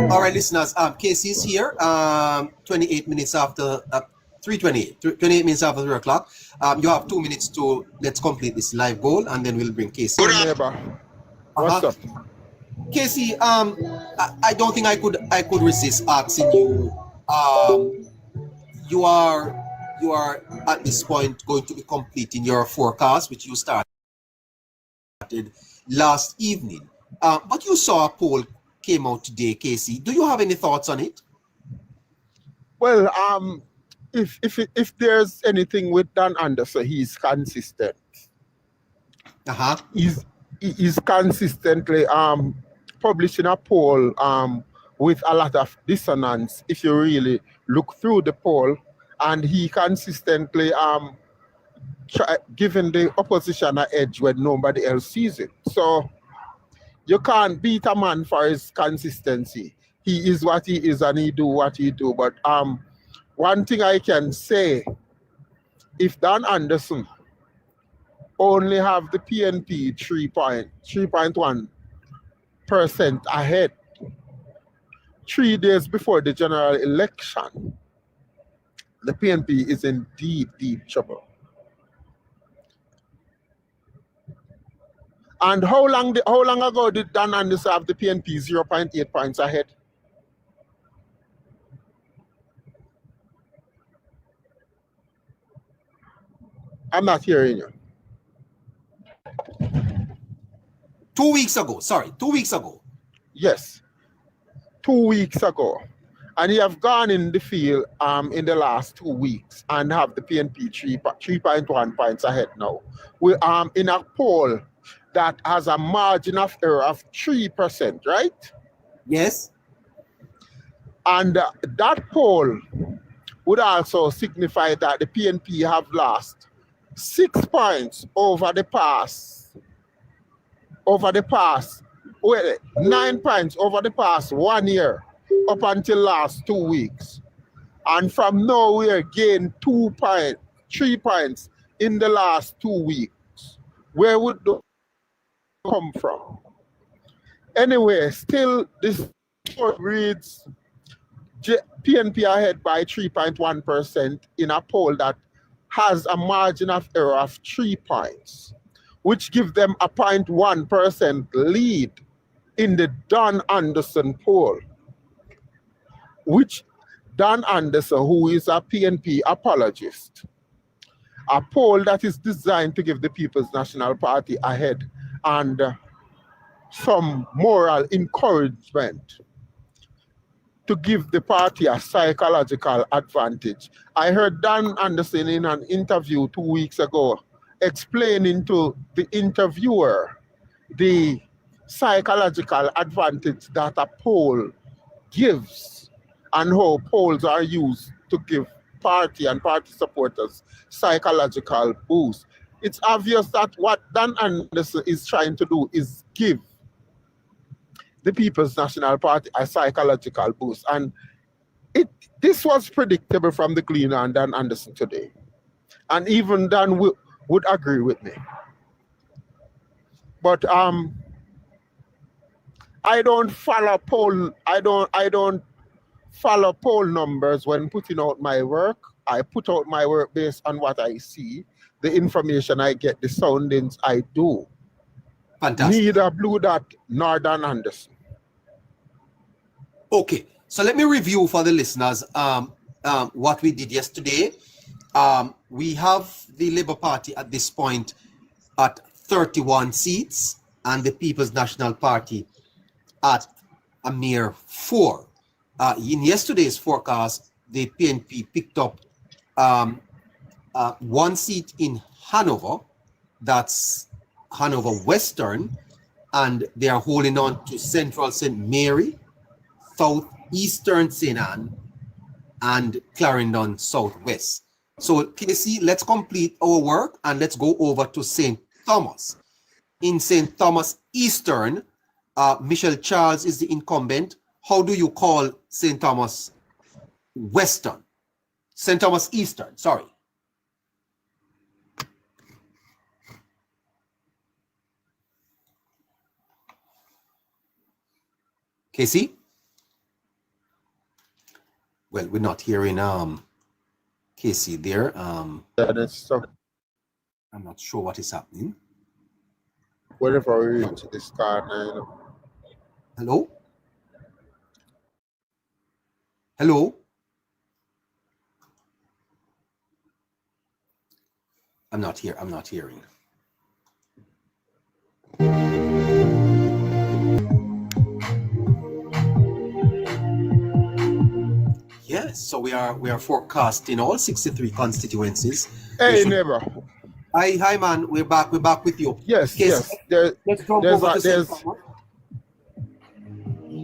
All right, listeners. Casey is here. 28 minutes after 3:28. 28 minutes after 3 o'clock. You have 2 minutes to let's complete this live goal, and then we'll bring Casey. Good neighbor. What's up? Casey, I don't think I could resist asking you. You are at this point going to be completing your forecast, which you started last evening. But you saw a poll came out today, Casey. Do you have any thoughts on it? Well, if there's anything with Dan Anderson, he's consistent. He's consistently publishing a poll with a lot of dissonance if you really look through the poll, and he consistently giving the opposition an edge when nobody else sees it. So you can't beat a man for his consistency. He is what he is and he do what he do. But one thing I can say, if Dan Anderson only have the PNP 3.1% ahead 3 days before the general election, the PNP is in deep trouble. And how long ago did Dan Anderson have the PNP 0.8 points ahead? I'm not hearing you. 2 weeks ago. Sorry, 2 weeks ago. Yes, 2 weeks ago. And you have gone in the field in the last 2 weeks and have the PNP 3.1 points ahead now. We in a poll that has a margin of error of 3%, right? Yes. And that poll would also signify that the PNP have lost 6 points over the past, 9 points over the past 1 year up until last 2 weeks. And from nowhere gained 3 points in the last 2 weeks. Where would those come from? Anyway, still this reads PNP ahead by 3.1% in a poll that has a margin of error of 3 points, which gives them a 0.1% lead in the Dan Anderson poll, which Dan Anderson, who is a PNP apologist, a poll that is designed to give the People's National Party ahead and some moral encouragement to give the party a psychological advantage. I heard Dan Anderson in an interview 2 weeks ago explaining to the interviewer the psychological advantage that a poll gives and how polls are used to give party and party supporters psychological boost. It's obvious that what Dan Anderson is trying to do is give the People's National Party a psychological boost. And this was predictable from the Gleaner and Dan Anderson today. And even Dan would agree with me. But I don't follow poll numbers when putting out my work. I put out my work based on what I see, the information I get, the soundings I do. Fantastic. Neither Blue Dot nor Dan Anderson. Okay, so let me review for the listeners what we did yesterday. We have the Labour Party at this point at 31 seats and the People's National Party at a mere 4. In yesterday's forecast, the PNP picked up 1 seat in Hanover, that's Hanover Western, and they are holding on to Central St. Mary, Southeastern St. Anne, and Clarendon Southwest. So Casey, let's complete our work and let's go over to St. Thomas. In St. Thomas Eastern, Michelle Charles is the incumbent. How do you call St. Thomas Western? St. Thomas Eastern, sorry. Casey? Well, we're not hearing Casey there. Yeah, that's so. I'm not sure what is happening. Whenever we reach this car, Hello? Hello? I'm not here. I'm not hearing. Yes, so we are forecasting all 63 constituencies. Hey, neighbor. Hi, man. We're back with you. Yes, Casey, yes. let's jump over to St. Thomas.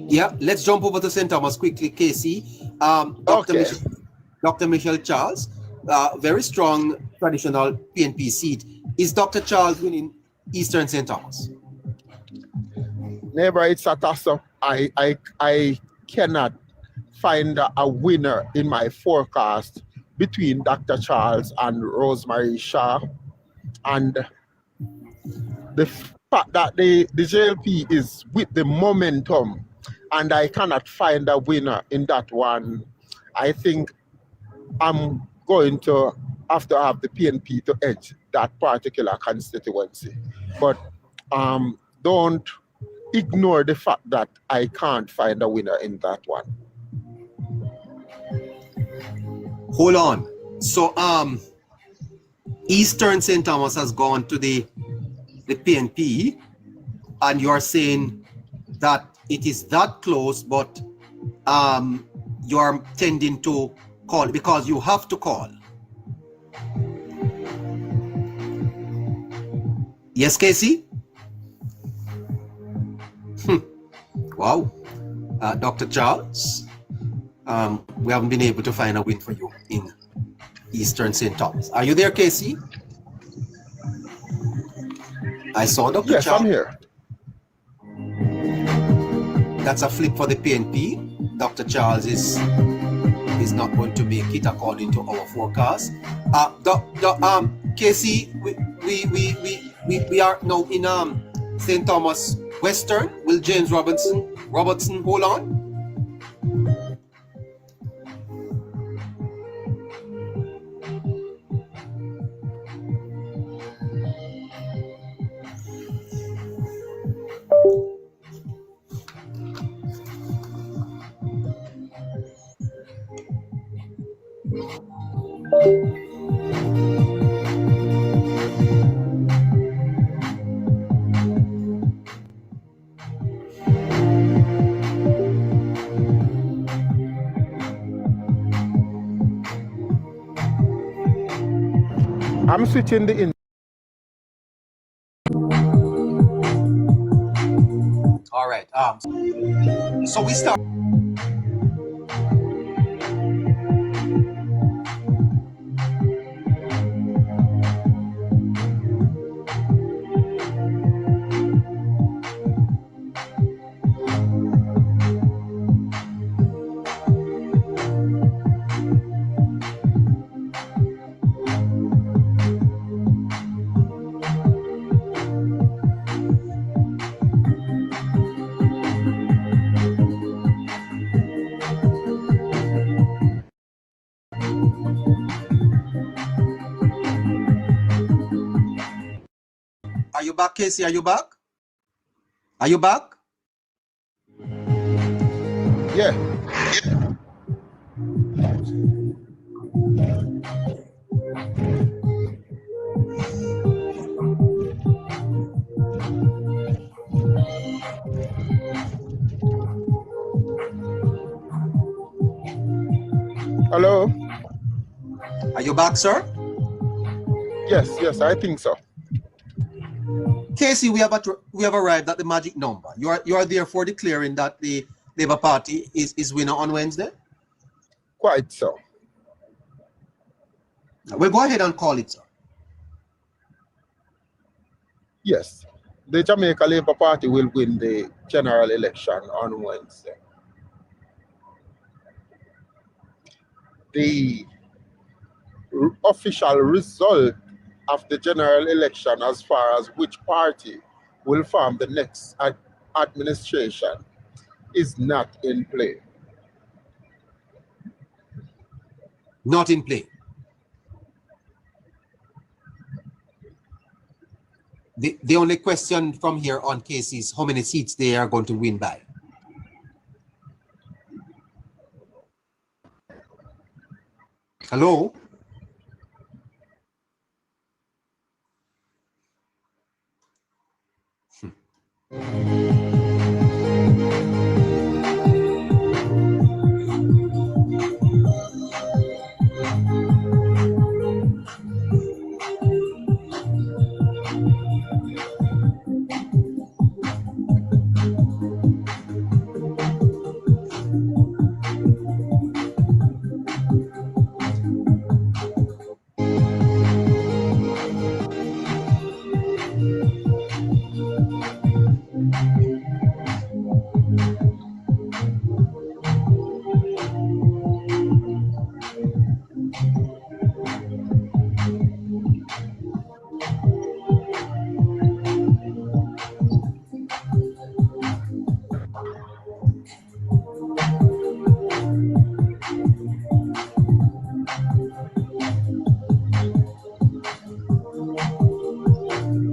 Yeah, let's jump over to St. Thomas quickly, Casey. Dr. Michelle Charles, very strong traditional PNP seat. Is Dr. Charles winning Eastern St. Thomas? Neighbor, it's a toss-up. I cannot find a winner in my forecast between Dr. Charles and Rosemary Shaw. And the fact that the JLP is with the momentum and I cannot find a winner in that one, I think I'm going to have the PNP to edge that particular constituency. But don't ignore the fact that I can't find a winner in that one. Hold on. So Eastern St. Thomas has gone to the PNP, and you are saying that it is that close, but you are tending to call because you have to call. Yes, Casey? Wow. Dr. Charles, we haven't been able to find a win for you in Eastern St. Thomas. Are you there, Casey? I saw Dr. Yes, Charles. I'm here. That's a flip for the PNP. Dr. Charles is not going to make it according to our forecast. Casey, we are now in St. Thomas Western. Will James Robertson hold on? I'm switching the in. All right. So we start. Are you back, Casey? Are you back? Are you back? Yeah. Hello? Are you back, sir? Yes, I think so. Casey, we have arrived at the magic number. You are therefore declaring that the Labour Party is winner on Wednesday? Quite so. We'll go ahead and call it, sir. Yes. The Jamaica Labour Party will win the general election on Wednesday. The official result of the general election as far as which party will form the next administration is not in play. Not in play. The only question from here on case is how many seats they are going to win by. Hello?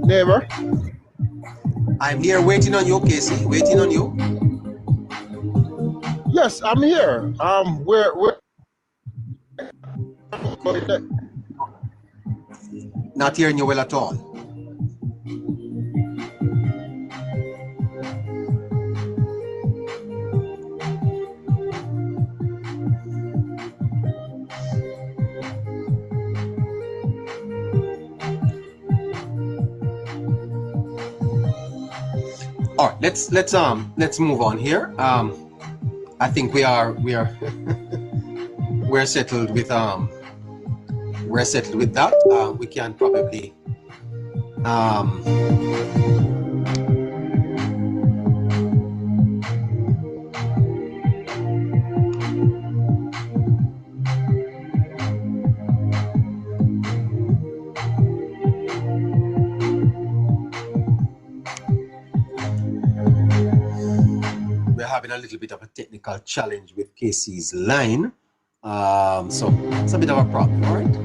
Neighbor? I'm here waiting on you, Casey. Waiting on you. Yes, I'm here. Where Not hearing you well at all. All right, let's move on here. I think we're settled with that. We can probably we're having a little bit of a technical challenge with Casey's line. So it's a bit of a problem, all right?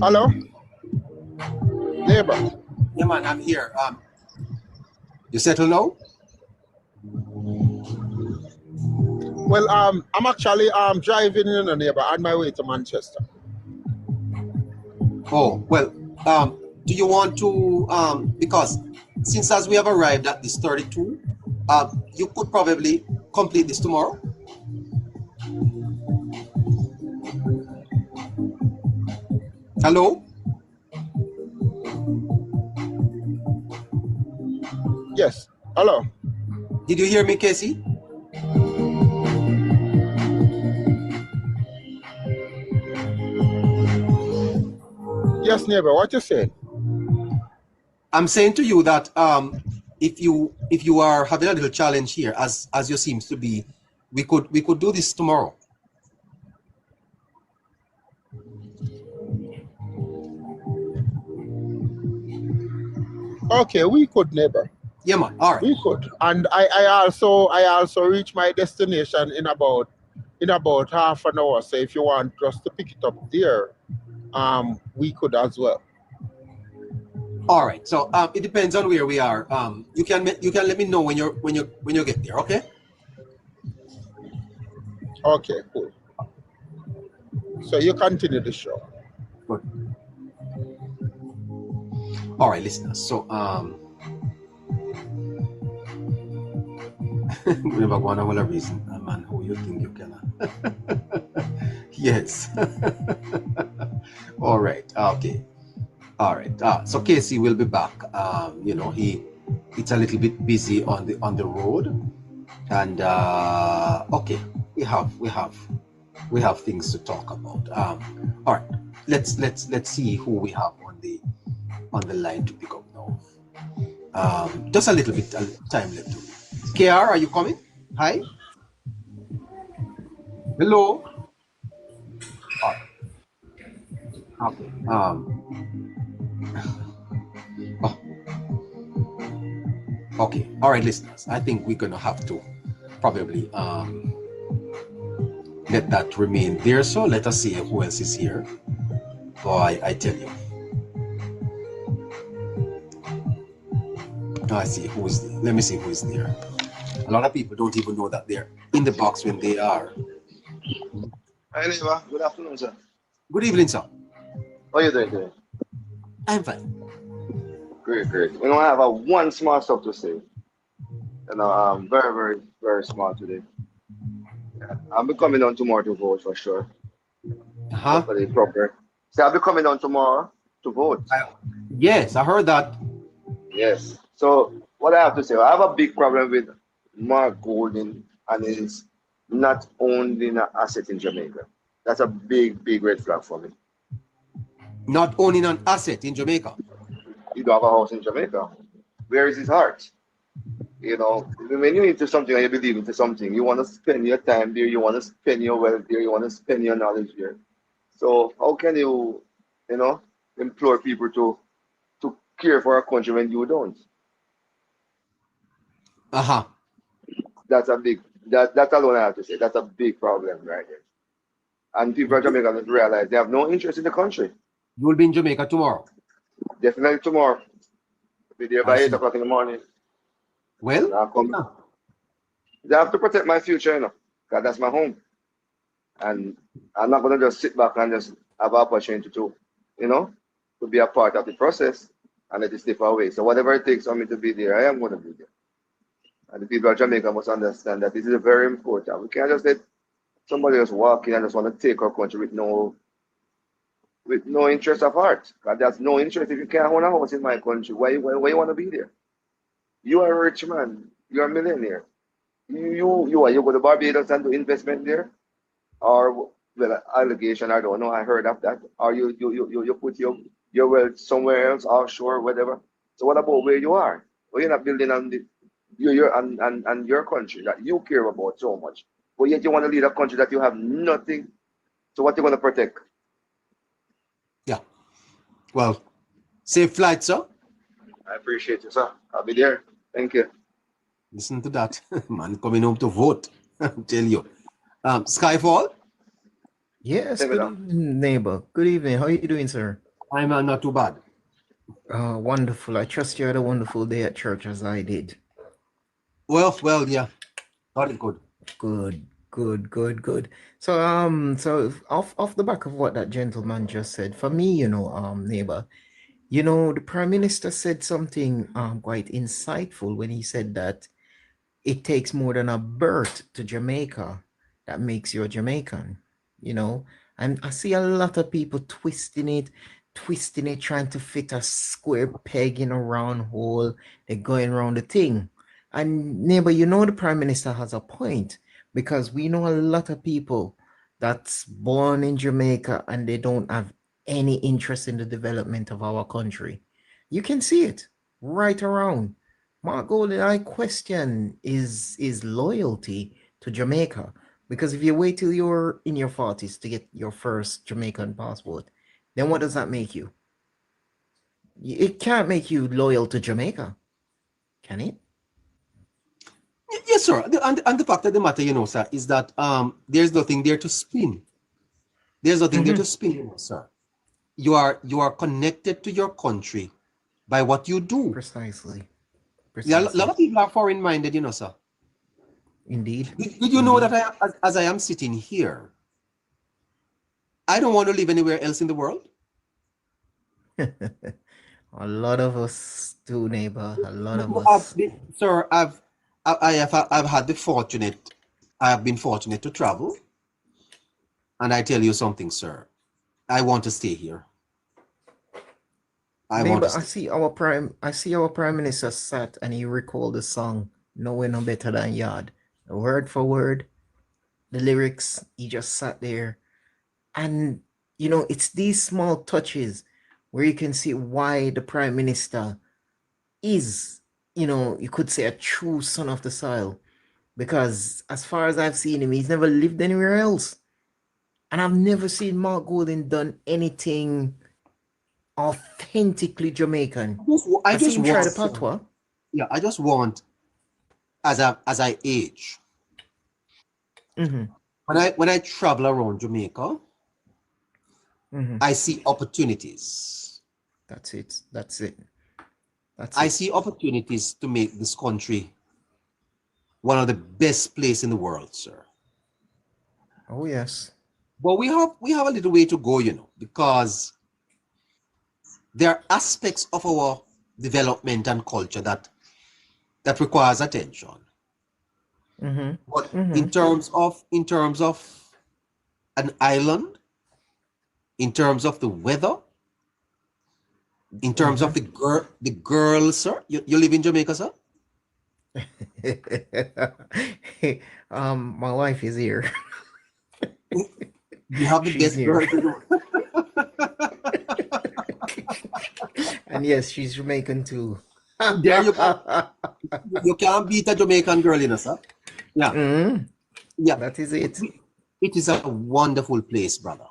Hello? Neighbor? Yeah, man, I'm here. You settle now? Well, I'm actually driving in a neighbor on my way to Manchester. Oh, well, do you want to, because since as we have arrived at this 32, you could probably complete this tomorrow? Hello? Yes. Hello? Did you hear me, Casey? Yes, neighbor, what you saying? I'm saying to you that if you are having a little challenge here, as you seems to be, we could do this tomorrow. Okay, we could, neighbor. Yeah, man. All right. We could. And I also reach my destination in about half an hour. So if you want us to pick it up there, we could as well. All right. So it depends on where we are. You can let me know when you get there. Okay. Okay, cool. So you continue the show. Good. All right, listeners. So Never go on a whole reason, man. Who you think you can? Yes. All right. Okay. All right. So Casey will be back. You know, it's a little bit busy on the road, and okay, we have things to talk about. All right. Let's see who we have on the line to pick up now. Just a little bit time left. KR, are you coming? Hi. Hello. All right. Okay. Oh, okay. All right, listeners. I think we're gonna have to probably let that remain there. So let us see who else is here. Boy, I tell you. I see who is there. Let me see who is there. A lot of people don't even know that they're in the box when they are. Hi, Neva. Good afternoon, sir. Good evening, sir. How are you doing today? I'm fine. Great, great. You know, I have one small stuff to say. You know, I'm very, very, very small today. I'll be coming down tomorrow to vote for sure. Huh? For the proper. So I'll be coming down tomorrow to vote. Yes, I heard that. Yes. So what I have to say, I have a big problem with Mark Golden and his not owning an asset in Jamaica. That's a big, big red flag for me. Not owning an asset in Jamaica. You don't have a house in Jamaica. Where is his heart? You know, when you're into something and you believe into something, you want to spend your time there, you want to spend your wealth there, you want to spend your knowledge there. So how can you, you know, implore people to care for a country when you don't? Uh-huh. That's a big that's alone I have to say. That's a big problem right there. And people in Jamaica don't realize they have no interest in the country. You will be in Jamaica tomorrow. Definitely tomorrow. Be there I by see. 8 o'clock in the morning. Well, And I'll come. yeah. They have to protect my future, you know, because that's my home. And I'm not gonna just sit back and just have an opportunity to, you know, to be a part of the process and let it slip away. So whatever it takes for me to be there, I am gonna be there. And the people of Jamaica must understand that this is very important. We can't just let somebody just walk in and just want to take our country with no interest of heart. Because there's no interest if you can't own a house in my country. Why you want to be there? You are a rich man. You're a millionaire. You go to Barbados and do investment there? Or well, allegation, I don't know, I heard of that. Or you put your wealth somewhere else, offshore, whatever. So what about where you are? Well, you're not building on the your and your country that you care about so much. But yet you want to lead a country that you have nothing. So what you want to protect? Yeah. Well, safe flight, sir. I appreciate you, sir. I'll be there. Thank you. Listen to that. Man coming home to vote. I tell you. Skyfall, Yes, Take it good down. evening, neighbor. Good evening. How are you doing, sir? I'm not too bad. Wonderful. I trust you had a wonderful day at church as I did. Well, yeah. Got it good. Good, good, good, good. So off the back of what that gentleman just said, for me, neighbor, the Prime Minister said something quite insightful when he said that it takes more than a birth to Jamaica that makes you a Jamaican, you know. And I see a lot of people twisting it, trying to fit a square peg in a round hole. They're going around the thing. And neighbor, the Prime Minister has a point because we know a lot of people that's born in Jamaica and they don't have any interest in the development of our country. You can see it right around. Mark Golden, I question is loyalty to Jamaica. Because if you wait till you're in your 40s to get your first Jamaican passport, then what does that make you? It can't make you loyal to Jamaica, can it? Yes, sir. And the fact of the matter, sir, is that there's nothing there to spin. There's nothing there to spin, sir. You are connected to your country by what you do. Precisely. Yeah, a lot of people are foreign minded, sir. Indeed. Did you know that as I am sitting here, I don't want to live anywhere else in the world? A lot of us do, neighbor. A lot of us. Sir, I have been fortunate to travel, and I tell you something, sir. I want to stay here. I want Neighbor, to stay. I see our prime minister sat and he recalled the song "Nowhere No Better Than Yard," word for word, the lyrics. He just sat there, and it's these small touches where you can see why the prime minister is, you could say, a true son of the soil, because as far as I've seen him, he's never lived anywhere else, and I've never seen Mark Golding done anything authentically Jamaican. I I've seen just him try want, the sir, patois. yeah, I just want, as I age, Mm-hmm. when I travel around Jamaica, Mm-hmm. I see opportunities. That's it. That's it. That's I it. see opportunities to make this country one of the best places in the world, sir. Oh yes. But we have a little way to go, because there are aspects of our development and culture that requires attention. Mm-hmm. But Mm-hmm. in terms of an island, in terms of the weather, in terms of the girls, sir. You live in Jamaica, sir? My wife is here. You have the She's best here. girls in the world. And yes, she's Jamaican too. There you go. You can't beat a Jamaican girl, sir. Yeah, Mm, yeah. that is it. It is a wonderful place, brother.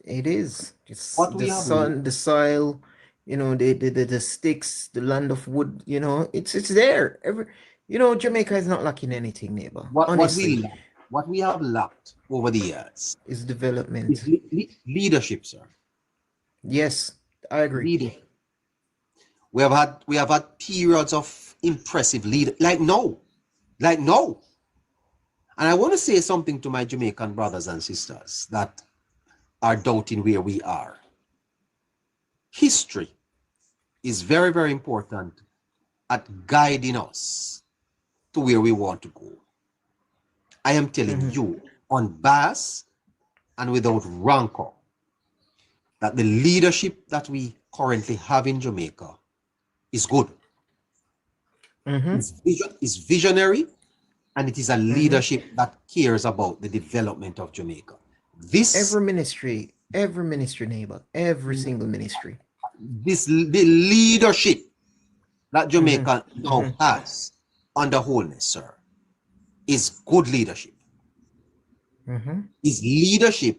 It is. It's What we the have, sun, the soil, the sticks, the land of wood, it's there. Jamaica is not lacking anything, neighbor. Honestly, what we have lacked over the years it's is development. leadership, sir. Yes, I agree. Leadership. We have had periods of impressive lead, like no. And I want to say something to my Jamaican brothers and sisters that are doubting where we are. History is very, very important at guiding us to where we want to go. I am telling you, unbiased and without rancor, that the leadership that we currently have in Jamaica is good. It's visionary, and it is a leadership that cares about the development of Jamaica. Every ministry, neighbor, every single ministry. The leadership that Jamaica now has under wholeness, sir, is good leadership. Is leadership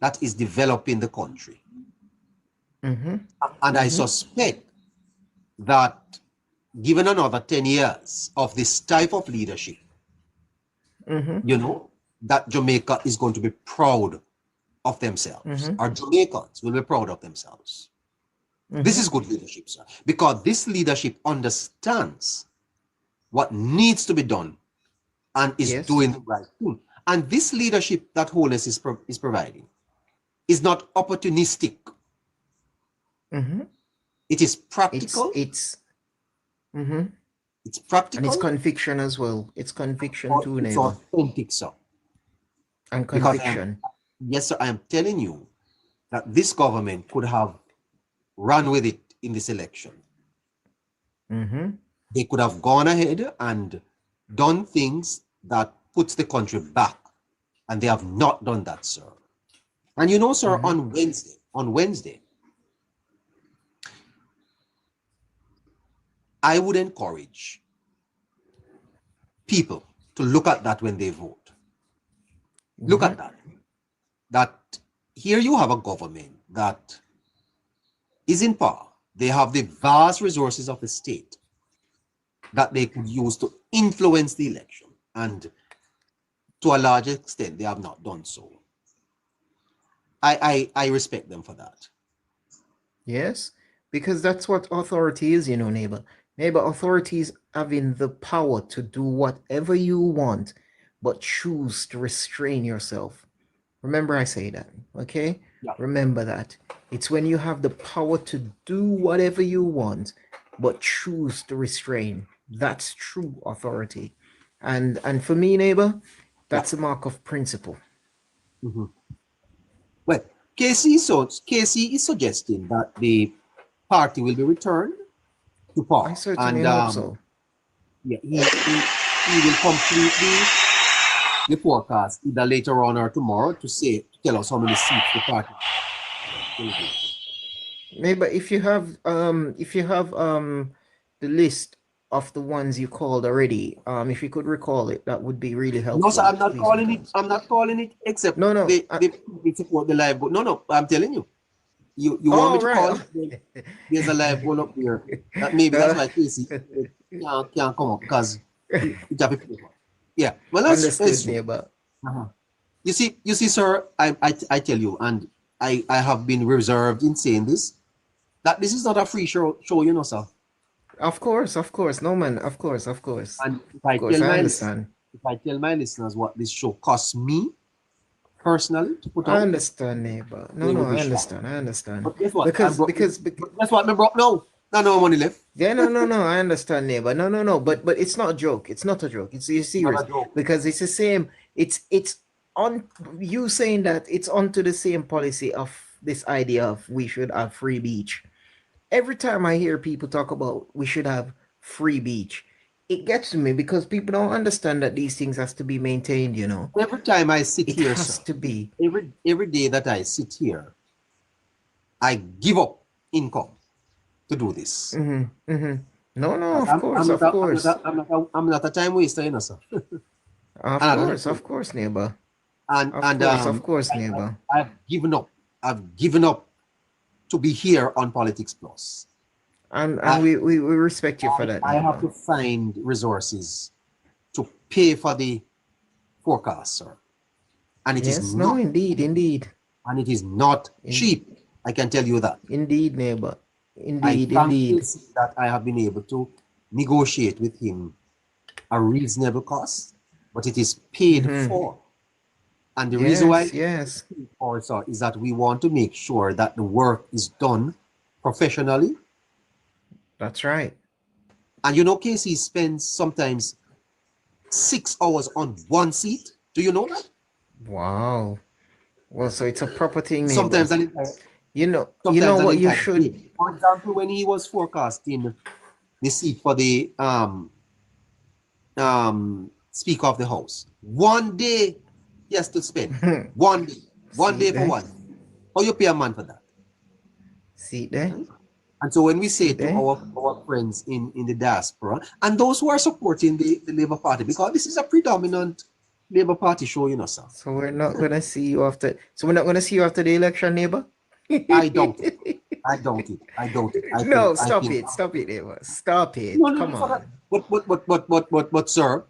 that is developing the country. And I suspect that given another 10 years of this type of leadership, that Jamaica is going to be proud of themselves. Our Jamaicans will be proud of themselves. This is good leadership, sir, because this leadership understands what needs to be done and is doing the right thing. And this leadership that Wholeness is providing is not opportunistic. It is practical. It's practical. And it's conviction as well. It's conviction too, it's neighbor. authentic, sir. And conviction. Yes, sir, I am telling you that this government could have run with it in this election. They could have gone ahead and done things that puts the country back, and they have not done that, sir. And sir, on Wednesday, I would encourage people to look at that when they vote. Look at that. That here you have a government that is in power. They have the vast resources of the state that they could use to influence the election. And to a large extent, they have not done so. I respect them for that. Yes, because that's what authority is, neighbor. Neighbor, authority is having the power to do whatever you want, but choose to restrain yourself. Remember I say that, okay? Yeah. Remember that. It's when you have the power to do whatever you want, but choose to restrain. That's true authority. And for me, neighbor, that's a mark of principle. Mhm. Well, Casey is suggesting that the party will be returned to I Paul, certainly and hope so. yeah, he will complete the forecast either later on or tomorrow to tell us how many seats the party will be. Neighbor, if you have the list of the ones you called already, if you could recall it, that would be really No, sir, helpful, please and thanks. I'm not calling it except No, no. they support the live. But no, I'm telling you. You want me Oh, to call right. it? There's a live goal up there. Maybe that's why Casey can't come up because it have to pay for. Yeah. Well, that's Understood, true. neighbor. Uh-huh. You see, sir, I tell you, and I have been reserved in saying this, that this is not a free show, you know, sir. Of course. No, man. Of course. And Of course, I understand. if I tell my listeners what this show costs me personally to put I out, understand, neighbor. No, they no, will be I shocked. understand. But guess what? Because, But guess what? Me broke now. No money left. yeah, no, I understand, neighbor. No. But it's not a joke. It's not a joke. It's serious. Not a joke. Because it's the same. It's on you saying that it's onto the same policy of this idea of we should have free beach. Every time I hear people talk about we should have free beach, it gets to me because people don't understand that these things has to be maintained, you know. Every time I sit It here, has sir, to be. every day that I sit here, I give up income to do this. No, Because of course, of course. I'm not a time waster, you know, sir. Of course, neighbor. Of course, neighbor. I've given up. I've given up to be here on Politics Plus. And we respect you for that, I have to neighbor. find resources to pay for the forecast, sir. And it is Yes, no, not, indeed. and it is not cheap. I can tell you that. Indeed, neighbor. I Indeed. thankfully see that I have been able to negotiate with him a reasonable cost, but it is paid for. And the reason why Yes. also is that we want to make sure that the work is done professionally. That's right. And you know, Casey spends sometimes 6 hours on one seat. Do you know that? Wow. Well, so it's a proper thing, neighbor. Sometimes an entire, You know sometimes an what you entire should. day. For example, when he was forecasting the seat for the Speaker of the House, one day he has to spend. One day. One day for one. How you pay a man for that? See there? And so when we say to our friends in the diaspora and those who are supporting the Labour Party, because this is a predominant Labour Party show, you know, sir. So we're not gonna see you after. So we're not gonna see you after the election, neighbor. I doubt it. No, stop it, neighbor. Stop it. No, Come on. But, sir,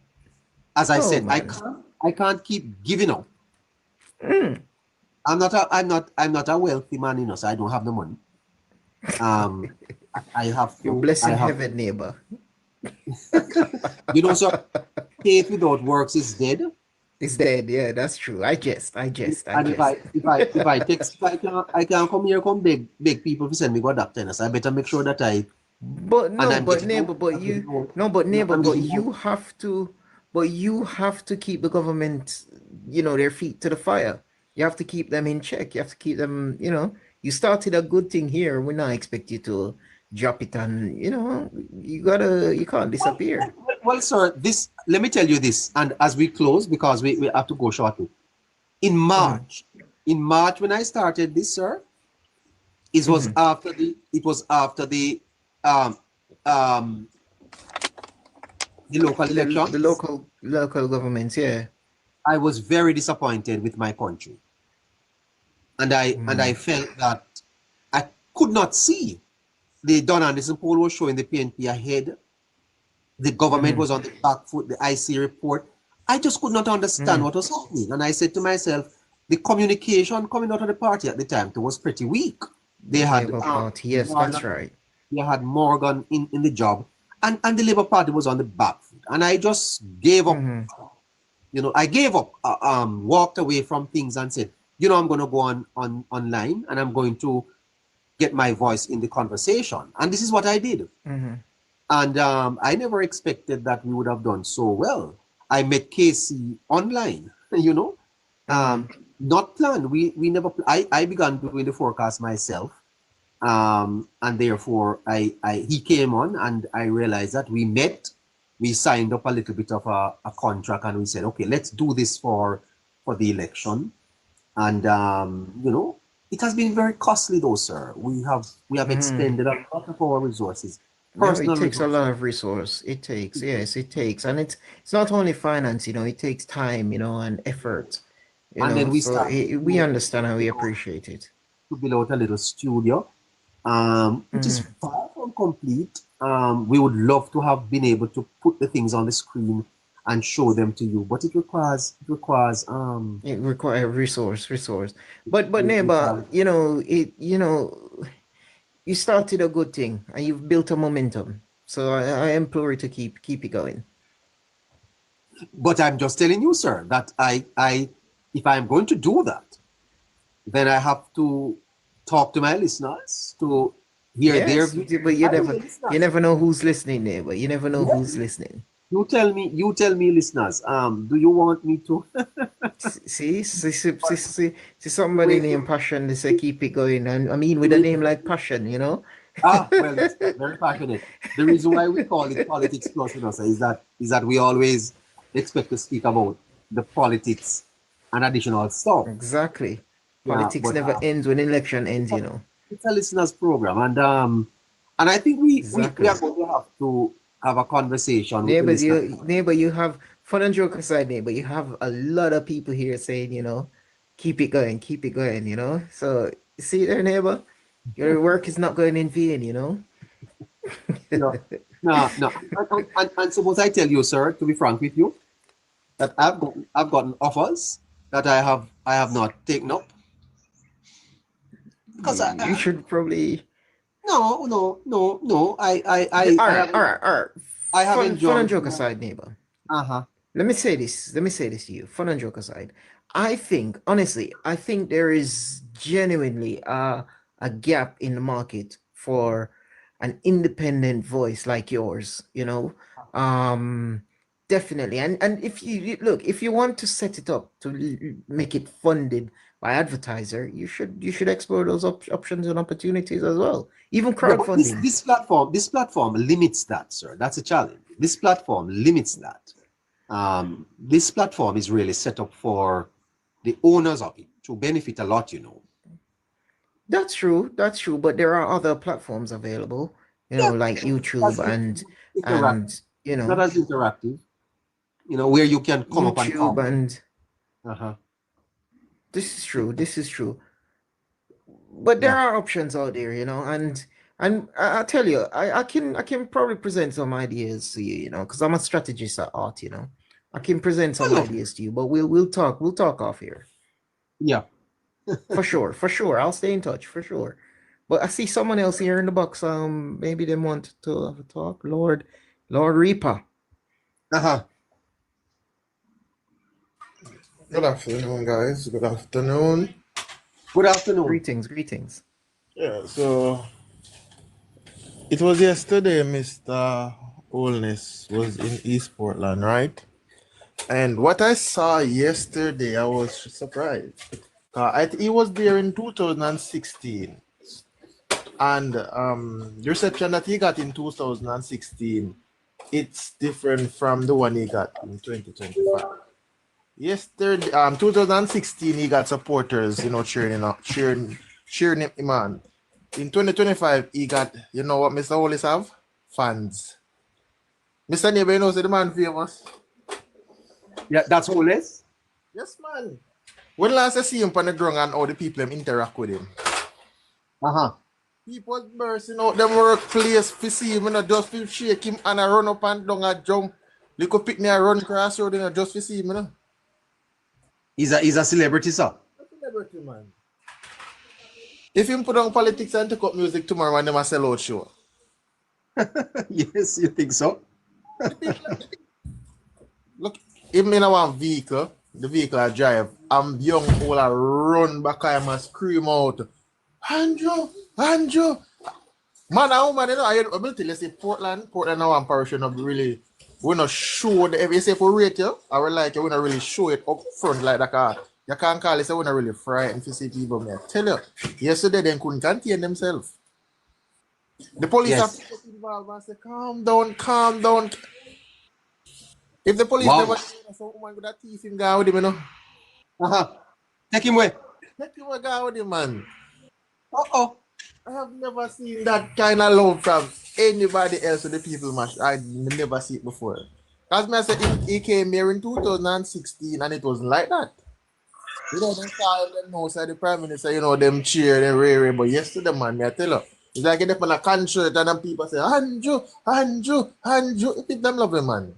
as I said, man. I can't keep giving up. I'm not a wealthy man, you know, so I don't have the money. I have to. You're blessing heaven, neighbor. You know, sir, faith without works is dead. It's dead. Yeah, that's true. I jest. And if I text, I can come here, come beg people to send me go a doctor, so I better make sure that I. But neighbor, you have to keep the government, their feet to the fire. You have to keep them in check. You have to keep them, you started a good thing here. We not expect you to drop it, and you can't disappear. Well, sir, let me tell you this, and as we close, because we have to go shortly. In March, when I started this, sir, it was after the local elections. The local governments, yeah. I was very disappointed with my country. And I felt that I could not see the Don Anderson poll was showing the PNP ahead. The government was on the back foot, the IC report. I just could not understand what was happening. And I said to myself, the communication coming out of the party at the time was pretty weak. They had yes, Morgan, that's right. They had Morgan in the job, and the Labour Party was on the back foot. And I just gave up. I gave up, walked away from things and said, I'm going to go on online and I'm going to get my voice in the conversation. And this is what I did. And I never expected that we would have done so well. I met Casey online, you know, not planned. We never. I began doing the forecast myself, and therefore he came on, and I realized that we met. We signed up a little bit of a contract, and we said, okay, let's do this for the election. And you know, it has been very costly, though, sir. We have expended a lot of our resources. No, it Personal takes a resources. lot of resource. It takes, yes, it takes, and it's not only finance, you know, it takes time, you know, and effort, you And then know. we So started we understand and we appreciate it. to build out a little studio, which is far from complete. We would love to have been able to put the things on the screen and show them to you, but it requires It require resource. But it neighbor, requires- you know, you started a good thing and you've built a momentum. So I implore you to keep it going. but I'm just telling you, sir, that I if I'm going to do that, then I have to talk to my listeners to hear their Yes, views. but By the way, you listeners, never know who's listening, neighbor. You never know yeah, who's listening. you tell me, listeners, do you want me to See somebody wait? named Passion, they say keep it going. And I mean with a name like Passion, you know? Well, yes, very passionate. The reason why we call it politics plus, you know, sir, is that we always expect to speak about the politics and additional stuff. Exactly. Yeah, Politics but never ends when election ends, you know. it's a listeners program, and I think we Exactly. are going to have to have a conversation with the Neighbor, listeners. you have fun and joke aside, neighbor. You have a lot of people here saying, you know, keep it going, you know. So see there, neighbor, your work is not going in vain, you know. No, no. And suppose I tell you, sir, to be frank with you, that I've gotten offers that I have not taken up because You should probably no. all right, all right, all right. I have Fun and enjoyed. joke aside, neighbor. Uh-huh. Let me say this. Let me say this to you. Fun and joke aside. I think, honestly, I think there is genuinely a gap in the market for an independent voice like yours, you know. Definitely. And if you look, if you want to set it up to make it funded by advertiser, you should explore those options and opportunities as well. Even Yeah, but crowdfunding. this platform limits that, sir. That's a challenge. This platform limits that. This platform is really set up for the owners of it to benefit a lot, you know. That's true. That's true. But there are other platforms available, you know, Yeah, like YouTube that's interactive. and you It's not know, as interactive, you know, where you can come up and YouTube comment. and Uh-huh. this is true. This is true. But there Yeah. are options out there, you know, and I tell you, I can probably present some ideas to you, you know, because I'm a strategist at art, you know. I can present Oh, some lovely. ideas to you, but we'll talk off here. Yeah. For sure. I'll stay in touch for sure. But I see someone else here in the box. Maybe they want to have a talk. Lord Reaper. Uh-huh. Good afternoon, guys. Good afternoon. Good afternoon. Greetings. Yeah, so it was yesterday Mr. Holness was in East Portland, right? And what I saw yesterday, I was surprised. He was there in 2016, and the reception that he got in 2016, it's different from the one he got in 2025. Yesterday, 2016, he got supporters, you know, cheering him on. In 2025, he got, you know what Mr. Hollis have? Fans. Mr. Neighbor, you know, say the man famous. Yeah, that's all this. Yes, man. When last I see him on the ground and all the people interact with him, Uh-huh. people bursting out them workplace to see him, you know, just to shake him and I run up and down and jump. They could pick me and run across road, you know, just to see him, you know. He's a celebrity, sir. Celebrity, man. If him put on politics and take up music tomorrow and them a sell out show. Yes, you think so? Look, even in our vehicle, the vehicle I drive, I'm young all I run back, I must scream out, Andrew. Man, woman, you know, I will tell you, say Portland now one parish not really, we're not sure, if you say for rate you, I will like you, we're not really show it up front like that. You can't call it, say we're not really frightened to see people, man. Tell you, yesterday they couldn't contain themselves. The police have Yes. to get involved and say, calm down, calm down. If the police Wow. never say, so woman with that thief him go with him, you know. Uh-huh. Take him away. Let him go with him, man. Uh-oh. I have never seen that kind of love from anybody else with the people match. I never see it before. As I said, he came here in 2016 and it wasn't like that. You know, them saw him, them know, say the Prime Minister, you know, them cheer, them rare, but yesterday, man, me I tell you, it's like they on a concert and then people say, Andrew, Andrew, Andrew. If it them love him, man.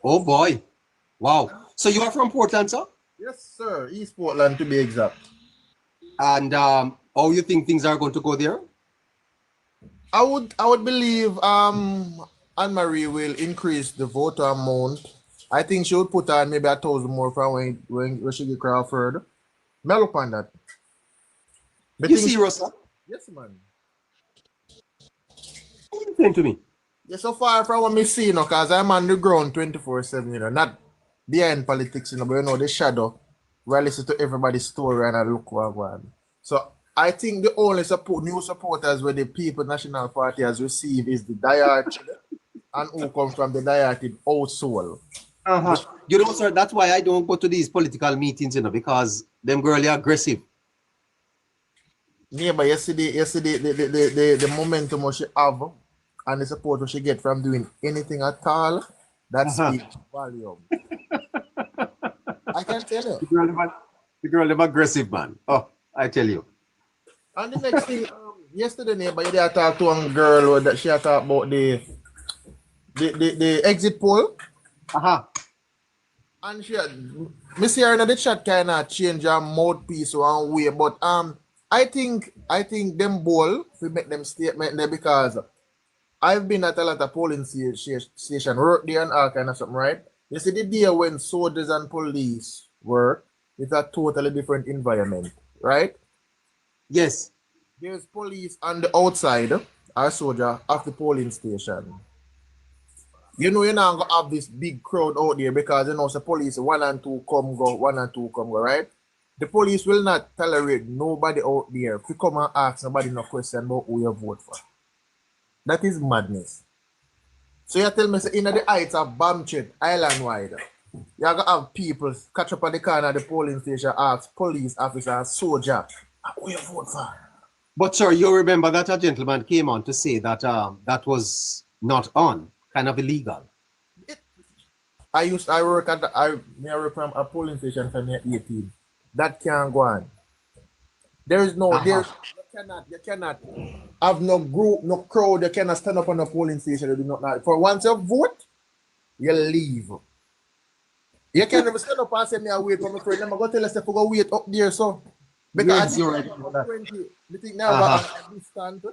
Oh boy. Wow. So you are from Portland, sir? Yes, sir. East Portland to be exact. And how you think things are going to go there? I would believe Anne Marie will increase the voter amount. I think she would put on maybe 1,000 more from when she get Crawford. Me look on that. But You things- serious, sir? Yes, man. What are you saying to me? Yeah, so far from what me see, you know, because I'm on the ground 24/7, you know, not behind politics, you know, but you know, the shadow, where I listen to everybody's story and I look what I want. So I think the only new supporters where the People National Party has received is the diehard and who come from the diehard household. Uh-huh. You know, sir, that's why I don't go to these political meetings, you know, because them girls are aggressive. Yeah, but yesterday the momentum what she have and the support what she get from doing anything at all, that speaks volume. I can tell you. The girl, them aggressive, man. Oh, I tell you. And the next thing, yesterday, neighbor, you had talked to a girl that she had talked about the exit poll, Uh-huh. and she had, me see her in the chat kind of change her mouthpiece one way, but I think them bold to make them statement there because I've been at a lot of polling station, work there and all kind of something, right? You see the day when soldiers and police work, it's a totally different environment, right? Yes. There's police on the outside, or soldier of the polling station. You know you're not gonna have this big crowd out there because you know the police 1 and 2 come go, 1 and 2 come go, right? The police will not tolerate nobody out there to come and ask nobody no question about who you vote for. That is madness. So you tell me say in the heights of Bamchet, island wide, you're gonna have people catch up at the corner of the polling station, ask police officer, soldier, who you vote for? But sir, you remember that a gentleman came on to say that that was not on, kind of illegal. I work at I work from a polling station from 18. That can't go on. There is no you cannot have no group, no crowd, you cannot stand up on a polling station, you do not know. For once you vote, you leave. You can't even stand up and say me I wait for my friend. I'm gonna tell us if we go wait up there, so because Yes, you're right. 20, I think now have a distance.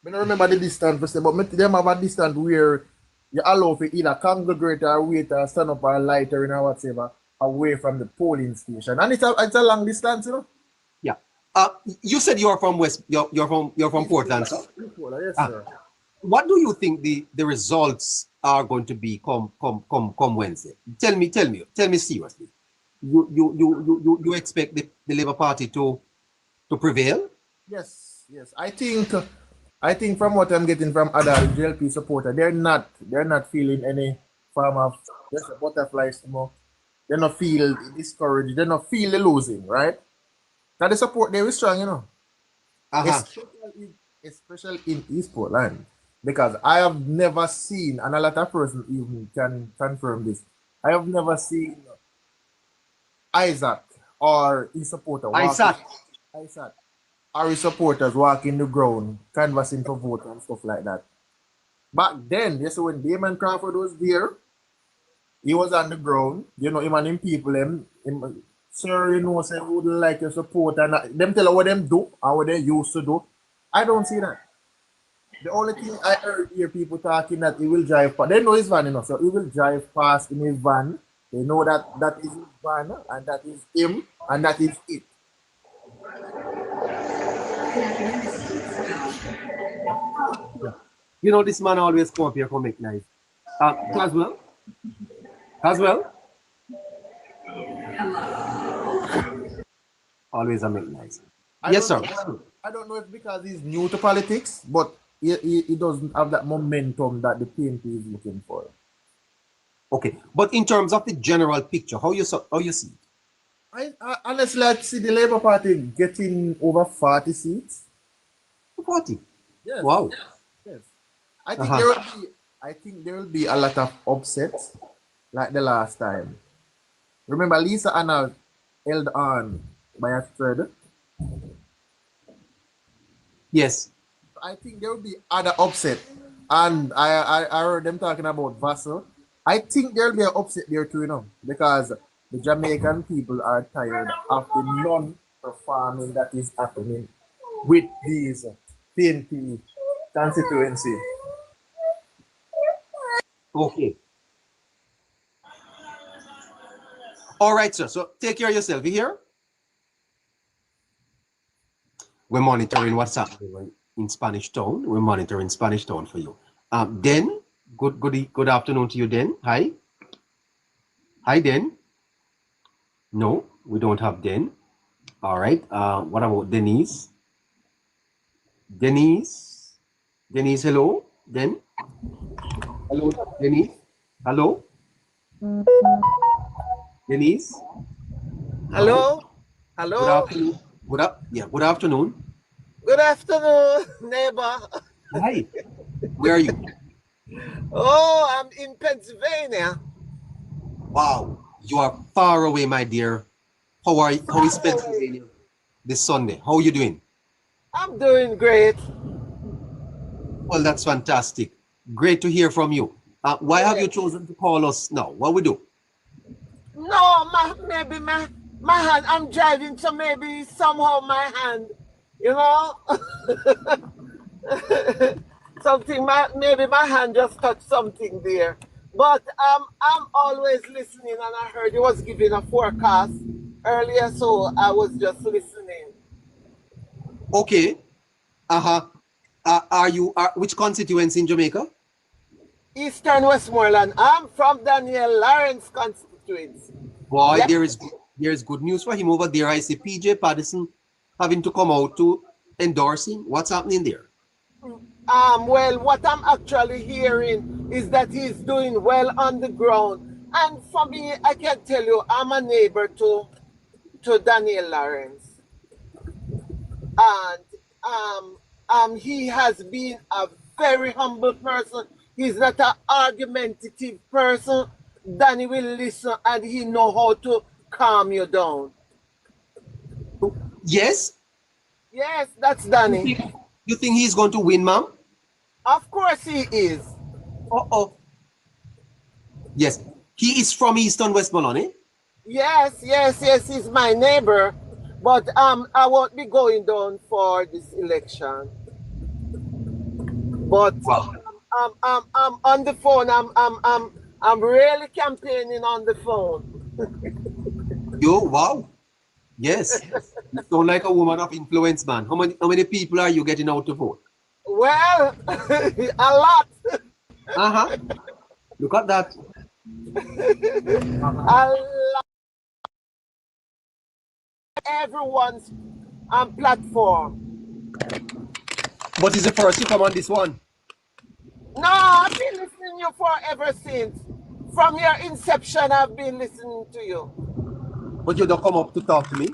I don't remember the distance per se, but them have a distance where you allow for either congregate or wait or stand up or lighter or whatever away from the polling station. And it's a long distance, you know. Yeah. You said you are from West. You're from Portland, sir. Yes, sir. What do you think the results are going to be come Wednesday? Tell me seriously. You expect the Labour Party to prevail? Yes. I think from what I'm getting from other JLP supporters, they're not feeling any form of just a butterflies more. They don't feel discouraged, they don't feel the losing, right? Now the support there is strong, you know. Especially in East Portland. Because I have never seen, and a lot of persons even can confirm this, I have never seen Isaac or his supporter Isaac or his supporters walking the ground, canvassing for vote and stuff like that. Back then, you see when Damon Crawford was there, he was on the ground, you know, him and him people, him sir, you know, say would like your support and them tell her what them do and what they used to do. I don't see that. The only thing I hear people talking that he will drive past. They know his van, you know, so he will drive past in his van. They know that is his van and that is him and that is it. You know, this man always come up here for make nice. Caswell? Caswell? Always a make nice. Yes, sir. I don't know if because he's new to politics, but he doesn't have that momentum that the PNP is looking for. Okay, but in terms of the general picture, how you see it? I honestly, I see the Labour Party getting over 40 seats. 40. Yes. Wow. Yes. I think there will be a lot of upsets like the last time. Remember, Lisa Anna held on by a thread. Yes. I think there will be other upset. And I heard them talking about Vassal. I think there will be an upset there too, you know, because the Jamaican people are tired of the non-performing that is happening with these PNP constituency. Okay. All right, sir. So take care of yourself. You hear? We're monitoring what's happening in Spanish Town. We're monitoring Spanish Town for you. Den, good afternoon to you, Den. Hi. Hi, Den. No, we don't have Den. All right. What about Denise? Denise, hello. Den. Hello, Denise. Hello. Denise. Hello? Good Hello? afternoon. Good afternoon. Good afternoon, neighbor. Hi. Where are you? Oh, I'm in Pennsylvania. Wow, you are far away, my dear. How is Pennsylvania this Sunday? How are you doing? I'm doing great. Well, that's fantastic. Great to hear from you. Why have you chosen to call us now? What we do? No, maybe my hand, I'm driving, so maybe somehow my hand, you know, maybe my hand just touched something there. But I'm always listening, and I heard you was giving a forecast earlier, so I was just listening. Okay. Which constituency in Jamaica? Eastern Westmoreland. I'm from Daniel Lawrence constituency. Boy, Yep. there is good news for him over there. I see PJ Patterson having to come out to endorse him. What's happening there? Well, what I'm actually hearing is that he's doing well on the ground. And for me, I can tell you, I'm a neighbor to Daniel Lawrence. And he has been a very humble person. He's not an argumentative person. Danny will listen and he know how to calm you down. Yes? Yes, that's Danny. You think he's going to win, ma'am? Of course he is. Uh-oh. Yes. He is from Eastern Westmoreland, eh? Yes, he's my neighbor. But I won't be going down for this election. But Wow. I'm on the phone. I'm really campaigning on the phone. Wow. Yes. You sound like a woman of influence, man. How many people are you getting out to vote? Well, a lot. Look at that. A lot. Everyone's platform. But is the first you come on this one? No, I've been listening to you for ever since. From your inception, I've been listening to you. But you don't come up to talk to me?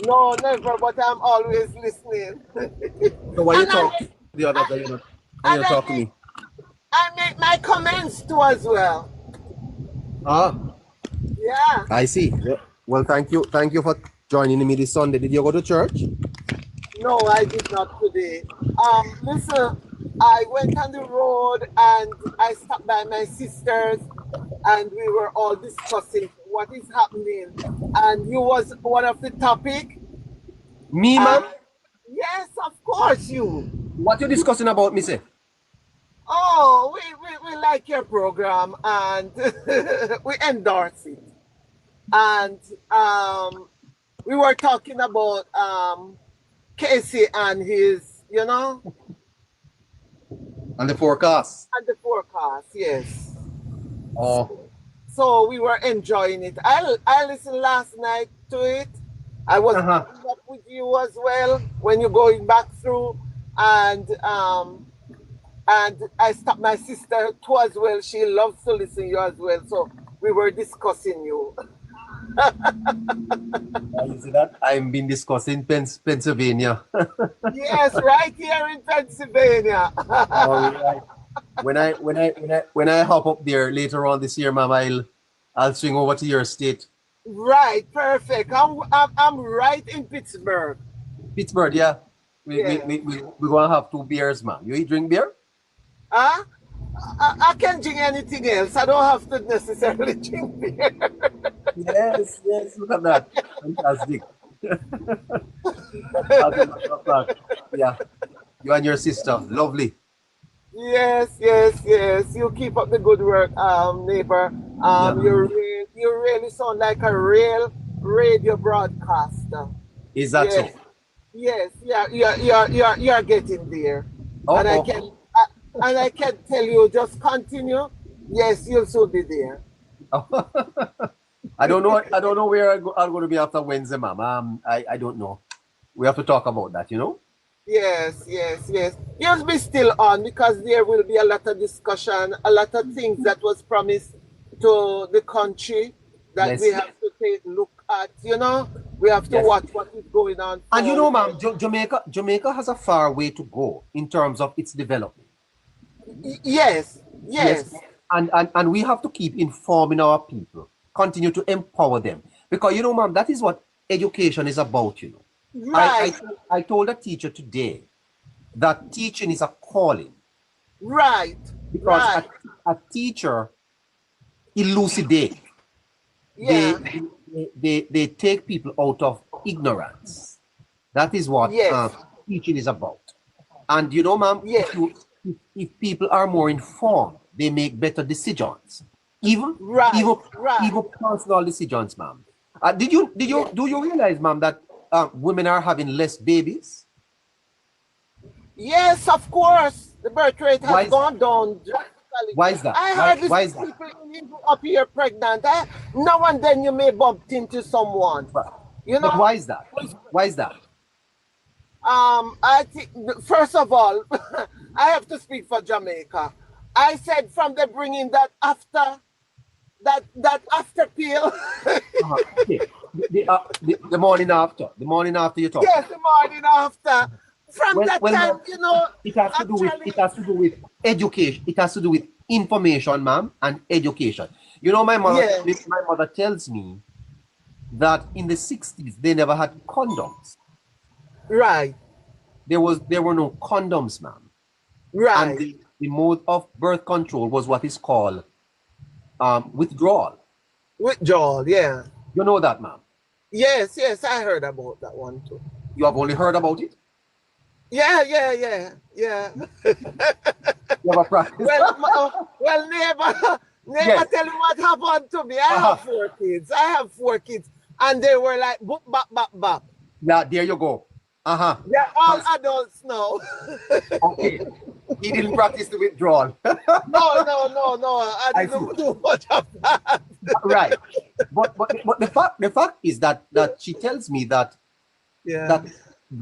No, never, but I'm always listening. So why you talk the other day? And you talk to me? I make my comments too as well. Yeah. I see. Yeah. Well, thank you. Thank you for joining me this Sunday. Did you go to church? No, I did not today. Listen, I went on the road and I stopped by my sisters and we were all discussing what is happening. And you was one of the topic. Me, ma'am? Yes, of course you. What you discussing about, me, say? Oh, we like your program and we endorse it. And we were talking about Casey and his, you know. And the forecast. And the forecast, yes. Oh, So we were enjoying it. I listened last night to it. I was Uh-huh. up with you as well when you're going back through, and I stopped my sister too as well. She loves to listen to you as well. So we were discussing you. you see that? I've been discussing Pennsylvania. Yes, right here in Pennsylvania. All right. When I hop up there later on this year, ma'am, I'll swing over to your state. Right, perfect. I'm right in Pittsburgh. Pittsburgh, yeah. Yeah. We're gonna have 2 beers, ma'am. You drink beer? Huh? I can drink anything else. I don't have to necessarily drink beer. Yes, look at that. Fantastic. As a matter of fact, yeah. You and your sister, lovely. Yes. You keep up the good work, neighbor. Yeah. You really sound like a real radio broadcaster. Is that so? Yes. Yeah. You're getting there. Oh, and oh. I can tell you, just continue. Yes, you'll soon be there. I don't know where I'm going to be after Wednesday, ma'am. I don't know. We have to talk about that, you know? Yes. You'll be still on because there will be a lot of discussion, a lot of things that was promised to the country that Yes. we have to take a look at, you know? We have to Yes. watch what is going on. And you know, ma'am, Jamaica has a far way to go in terms of its development. Yes. And we have to keep informing our people, continue to empower them. Because, you know, ma'am, that is what education is about, you know. Right. I told a teacher today that teaching is a calling. Right. Because Right. a teacher elucidates. Yeah. They take people out of ignorance. That is what Yes. teaching is about. And you know, ma'am, Yes. if people are more informed, they make better decisions. Even personal decisions, ma'am. Do you realize, ma'am, that women are having less babies? Yes, of course. The birth rate Why has is gone down drastically. Why is that? I heard Why is people that? up here pregnant. Now and then you may bump into someone. You know? But why is that? Why is that? I think first of all, I have to speak for Jamaica. I said from the bringing that after pill. Okay. The morning after you talk. Yes, the morning after. From that time, ma'am, you know, it has to do with education. It has to do with information, ma'am, and education. You know, my mother tells me that in the 60s they never had condoms. Right. There were no condoms, ma'am. Right. And the mode of birth control was what is called withdrawal. Withdrawal, yeah. You know that, ma'am? Yes, I heard about that one too. You have only heard about it? Yeah. You have a practice? Well, neighbor Yes. tell me what happened to me. I have 4 kids. And they were like, boop, bop, bop, bop. Yeah, there you go. They're all adults now. Okay. He didn't practice the withdrawal. No. I didn't do much of that. Right. But the fact is that she tells me that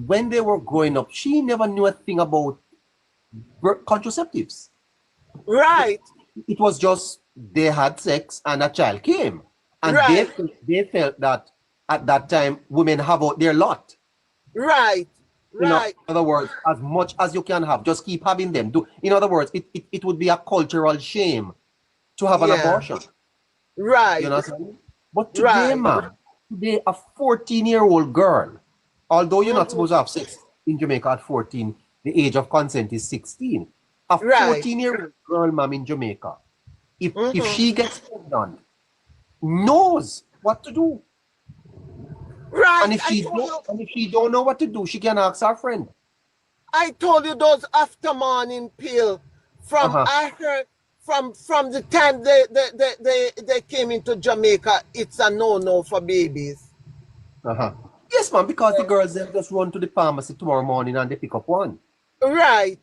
when they were growing up, she never knew a thing about contraceptives. Right. It was just they had sex and a child came. And they felt that at that time women have out their lot. Right. You know, in other words, as much as you can have, just keep having them. In other words, it would be a cultural shame to have an abortion. Right. You know what I'm saying? But today, ma'am, a 14-year-old girl, although you're not supposed to have sex in Jamaica at 14, the age of consent is 16. A 14-year-old girl, ma'am, in Jamaica, if she gets pregnant, knows what to do. Right. And if she don't know what to do, she can ask her friend. I told you those after morning pill from I heard from the time they came into Jamaica, it's a no for babies. Yes, ma'am, because the girls they just run to the pharmacy tomorrow morning and they pick up one. Right.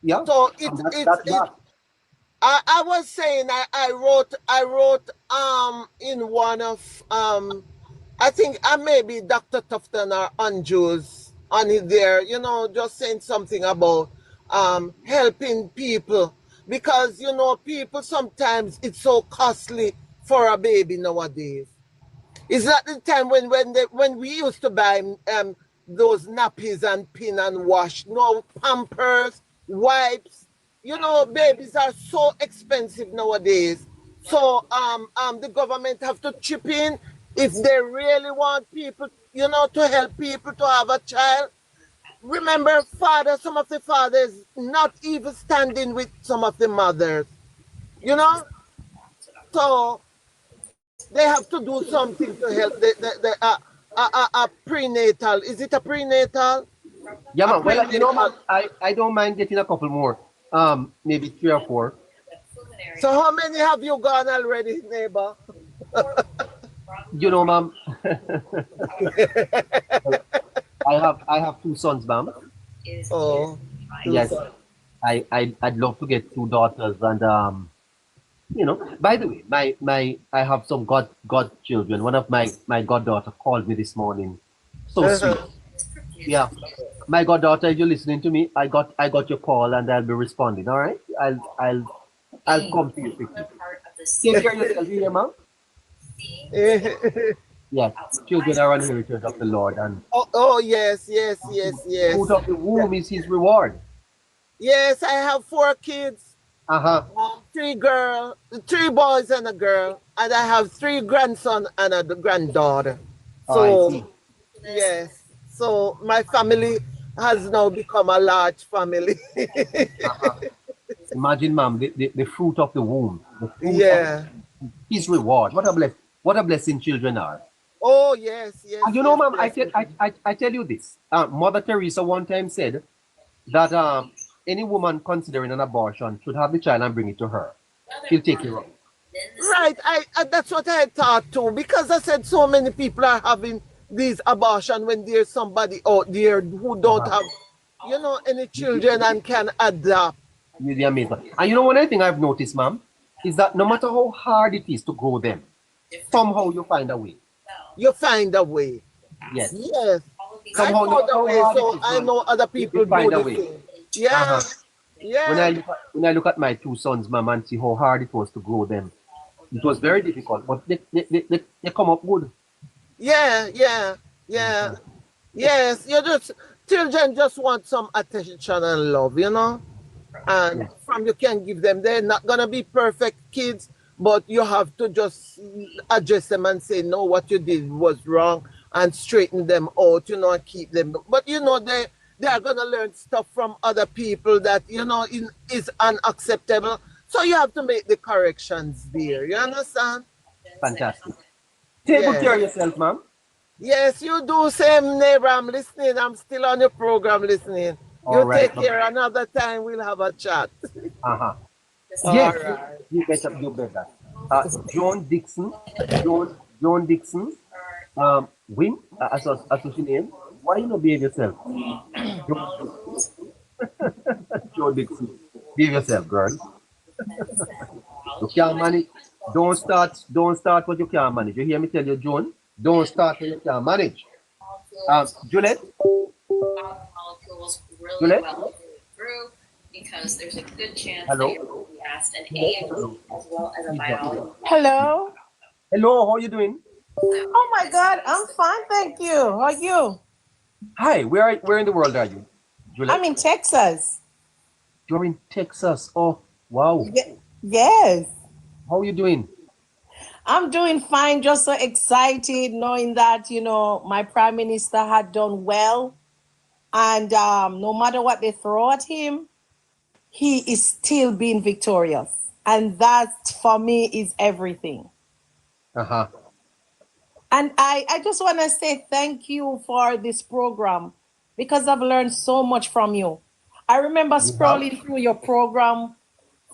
Yeah. So And it's that's that. I was saying I wrote in one of I think I maybe Dr. Tufton or Anjus on it there, you know, just saying something about helping people because you know people sometimes it's so costly for a baby nowadays. It's not the time when we used to buy those nappies and pin and wash. No Pampers, wipes. You know, babies are so expensive nowadays. So the government have to chip in if they really want people, you know, to help people to have a child. Remember, some of the fathers not even standing with some of the mothers. You know, so they have to do something to help a prenatal. Is it a prenatal? Yeah, A man. Well, you know, man, prenatal. I don't mind getting a couple more. Maybe 3 or 4. So how many have you gone already, neighbor? You know, ma'am. I have 2 sons, ma'am. Oh, two Yes. sons. I'd love to get 2 daughters, and you know, by the way, I have some godchildren. One of my goddaughter called me this morning. So sweet. Uh-huh. Yeah. My goddaughter, if you're listening to me, I got your call and I'll be responding. All right. I'll come to you quickly. Take care of yourself, you hear, ma'am? Yes. Children are an heritage of the Lord, and Oh yes, yes, yes, fruit yes. of the womb is his reward. Yes, I have 4 kids. Uh-huh. 3 boys and a girl, and I have 3 grandsons and a granddaughter. Oh, I see. So yes, so my family has now become a large family. Imagine, ma'am, the fruit of the womb. The fruit of Yeah. his reward. What a blessing children are. Oh yes, yes, And you know, yes, ma'am, yes. I tell you this. Mother Teresa one time said that any woman considering an abortion should have the child and bring it to her. She'll take care of it. Right. That's what I thought too. Because I said so many people are having these abortion when there's somebody out there who don't have, you know, any children and can adopt. Really amazing. And you know, one other thing I've noticed, ma'am, is that no matter how hard it is to grow them, somehow you find a way. You find a way. Yes. Yes. I Somehow, no found matter a how way, hard it so is, I ma'am, know other people you do find a the way. same. Yeah. Uh-huh. Yeah. When I look at my 2 sons, ma'am, and see how hard it was to grow them, it was very difficult, but they come up good. Yeah. Yeah. Yeah. Yes. You just children just want some attention and love, you know? And from you can give them, they're not gonna be perfect kids, but you have to just address them and say no, what you did was wrong, and straighten them out, you know, and keep them. But you know, they are gonna learn stuff from other people that you know is unacceptable. So you have to make the corrections there. You understand? Fantastic. Take good care of Yes. yourself, ma'am. Yes, you do same, neighbor. I'm listening. I'm still on your program listening. All You right. take care. Another time we'll have a chat. Uh-huh. All Yes, right. you better do better. John Dixon, John Dixon, Win, as your name. Why you not behave yourself? John, John Dixon, behave yourself, girl. You can't manage. Don't start what you can't manage. You hear me tell you, John? Don't start what you can't manage. Juliet, molecules really Juliet? well through because there's a good chance Hello? that you're going to be asked an A as well as a biology. Hello. Hello, how you doing? Oh my God, I'm fine, thank you. How are you? Hi, where in the world are you, Juliet? I'm in Texas. You're in Texas. Oh, wow. Yes, How are you doing? I'm doing fine. Just so excited knowing that my prime minister had done well, and no matter what they throw at him, he is still being victorious, and that for me is everything. Uh-huh. And I just want to say thank you for this program because I've learned so much from you. I remember scrolling through your program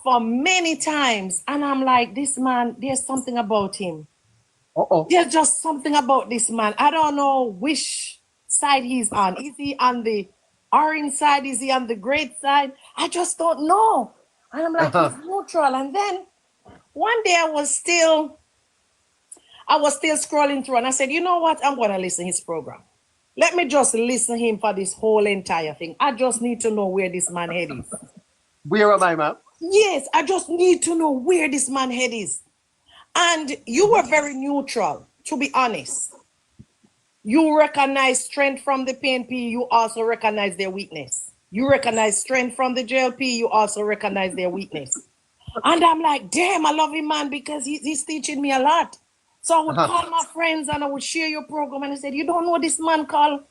for many times, and I'm like, this man, there's something about him. Uh-oh. There's just something about this man. I don't know which side he's on. Is he on the orange side? Is he on the great side? I just don't know. And I'm like, he's neutral. And then one day I was still scrolling through and I said, you know what? I'm going to listen to his program. Let me just listen to him for this whole entire thing. I just need to know where this man head is. Where am I, ma'am? Yes, I just need to know where this man head is. And you were very neutral, to be honest. You recognize strength from the PNP, you also recognize their weakness. You recognize strength from the JLP, you also recognize their weakness. And I'm like, damn, I love him, man, because he's teaching me a lot. So I would call my friends and I would share your program. And I said, you don't know this man called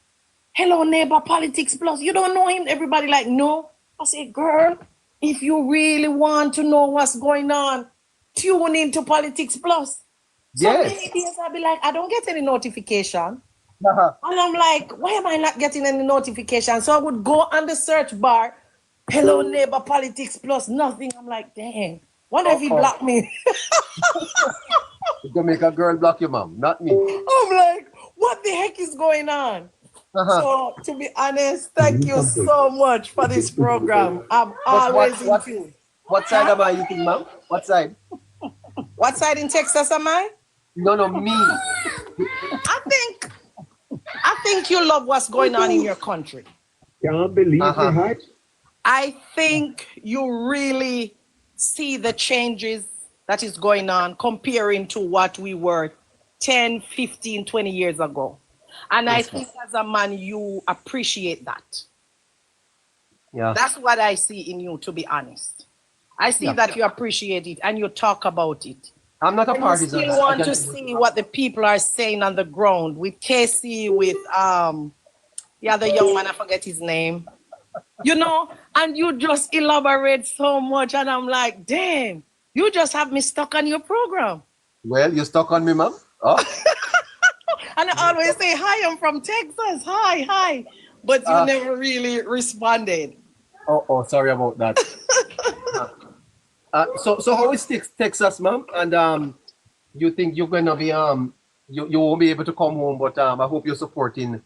Hello Neighbor Politics Plus? You don't know him? Everybody like, no. I said, girl, if you really want to know what's going on, tune into Politics Plus. So many days I'll be like, I don't get any notification. And I'm like, why am I not getting any notification? So I would go on the search bar, Hello Neighbor Politics Plus, nothing. I'm like, dang, wonder if he blocked me. You can make a girl block you, ma'am, not me. I'm like, what the heck is going on? So to be honest, thank you so much for this program. I'm always in tune. What side am I eating, ma'am? What side? What side in Texas am I? No, me. I think you love what's going on in your country. Can't believe it. I think you really see the changes that is going on comparing to what we were 10, 15, 20 years ago. And I think as a man, you appreciate that. Yeah. That's what I see in you, to be honest. I see that you appreciate it and you talk about it. I'm not a And partisan. I still want to see what the people are saying on the ground with Casey, with the other young man, I forget his name. You know, and you just elaborate so much and I'm like, damn, you just have me stuck on your program. Well, you're stuck on me, ma'am. Oh. And I always say, hi, I'm from Texas. Hi. But you never really responded. Oh, sorry about that. So how is Texas, ma'am? And you think you're gonna be you won't be able to come home, but I hope you're supporting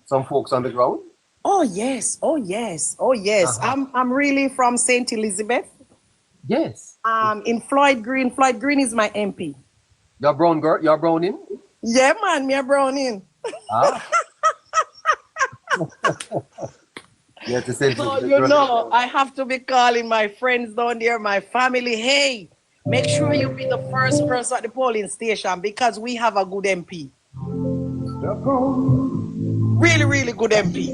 some folks on the ground. Oh yes. I'm really from St. Elizabeth. Yes. In Floyd Green. Floyd Green is my MP. You're brown girl. You're brown in. Yeah, man, me a brown in. So you know, I have to be calling my friends down there, my family. Hey, make sure you be the first person at the polling station because we have a good MP. Really, really good MP.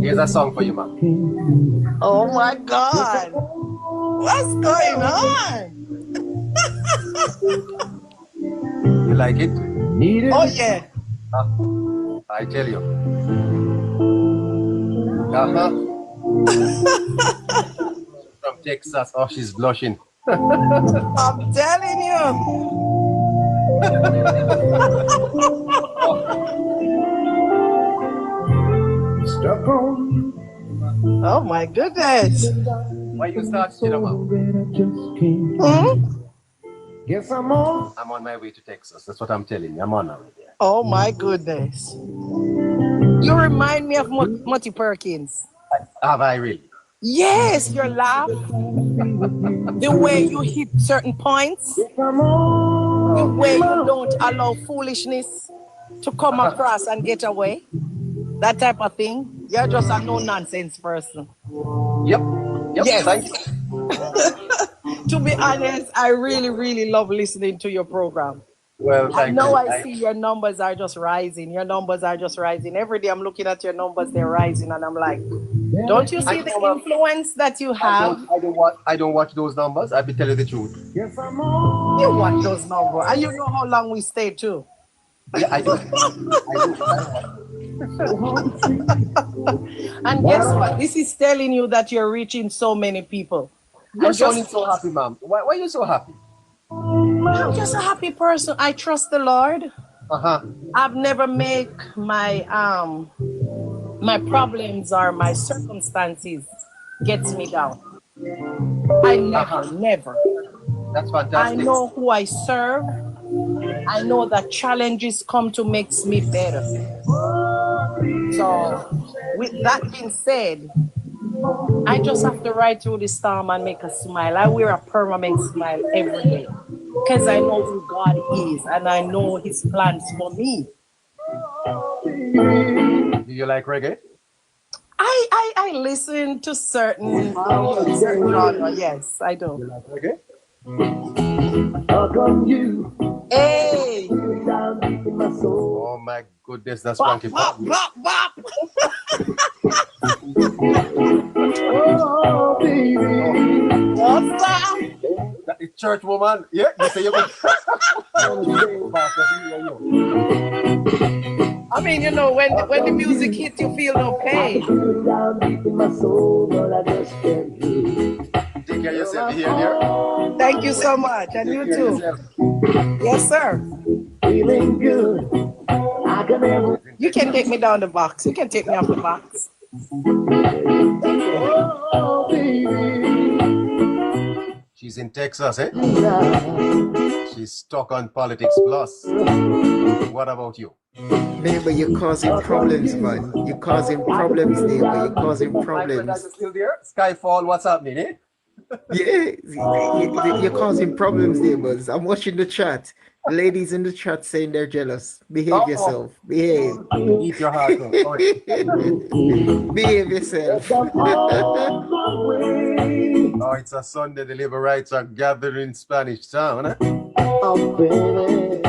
Here's a song for you, man. Oh my God. What's going on? You like it? Oh yeah. I tell you. From Texas. Oh, she's blushing. I'm telling you. Stuck on you. Oh my goodness. Why you start, ma'am? Guess I'm on my way to Texas. That's what I'm telling you. I'm on my way there. Oh my goodness. You remind me of Mutty Perkins. Have I really? Yes, your laugh. The way you hit certain points. The way you don't allow foolishness to come across and get away. That type of thing. You're just a no-nonsense person. Yep. Yes. Thank you. To be honest, I really, really love listening to your program. Well, I know I see your numbers are just rising. Your numbers are just rising. Every day I'm looking at your numbers, they're rising. And I'm like, don't you see the influence that you have? I don't watch those numbers. I'll be telling you the truth. Yes, I'm on. You watch those numbers. And you know how long we stay too. Yeah, I do. And guess what? This is telling you that you're reaching so many people. You're sounding so happy, ma'am. Why are you so happy? I'm just a happy person. I trust the Lord. I've never made my my problems or my circumstances gets me down. I never. That's fantastic. I know who I serve. I know that challenges come to make me better. So, with that being said, I just have to ride through the storm and make a smile. I wear a permanent smile every day because I know who God is and I know His plans for me. Do you like reggae? I listen to certain genre. Yes, I do. You like reggae? How come you Hey, down deep in my soul? Oh my goodness, that's bop, Frankie bop, Pop. bop, bop. Oh, baby. What's up? That is church woman. Yeah, you say you could. I mean, you know, when the music hits, you feel no pain. Down deep in my soul, but I just can't do. Take care of yourself here, dear. Thank you so much, and you Take care of too. yourself. Yes, sir. Feeling good. I can never. You can take me down the box. You can take me off the box. Oh, baby. She's in Texas, eh? Now, She's stuck on Politics Plus. What about you? Neighbor, you're causing problems, man. You're causing problems, neighbor. You're causing My friend, are problems. you still there? Skyfall, what's happening, eh? Yeah, you're causing problems, neighbors. I'm watching the chat. The ladies in the chat saying they're jealous. Behave Oh, yourself. Behave. eat your heart out. Oh, Behave yourself. I'm on my way. oh, it's a Sunday. The labor rights are gathering in Spanish Town. Eh? Oh, baby.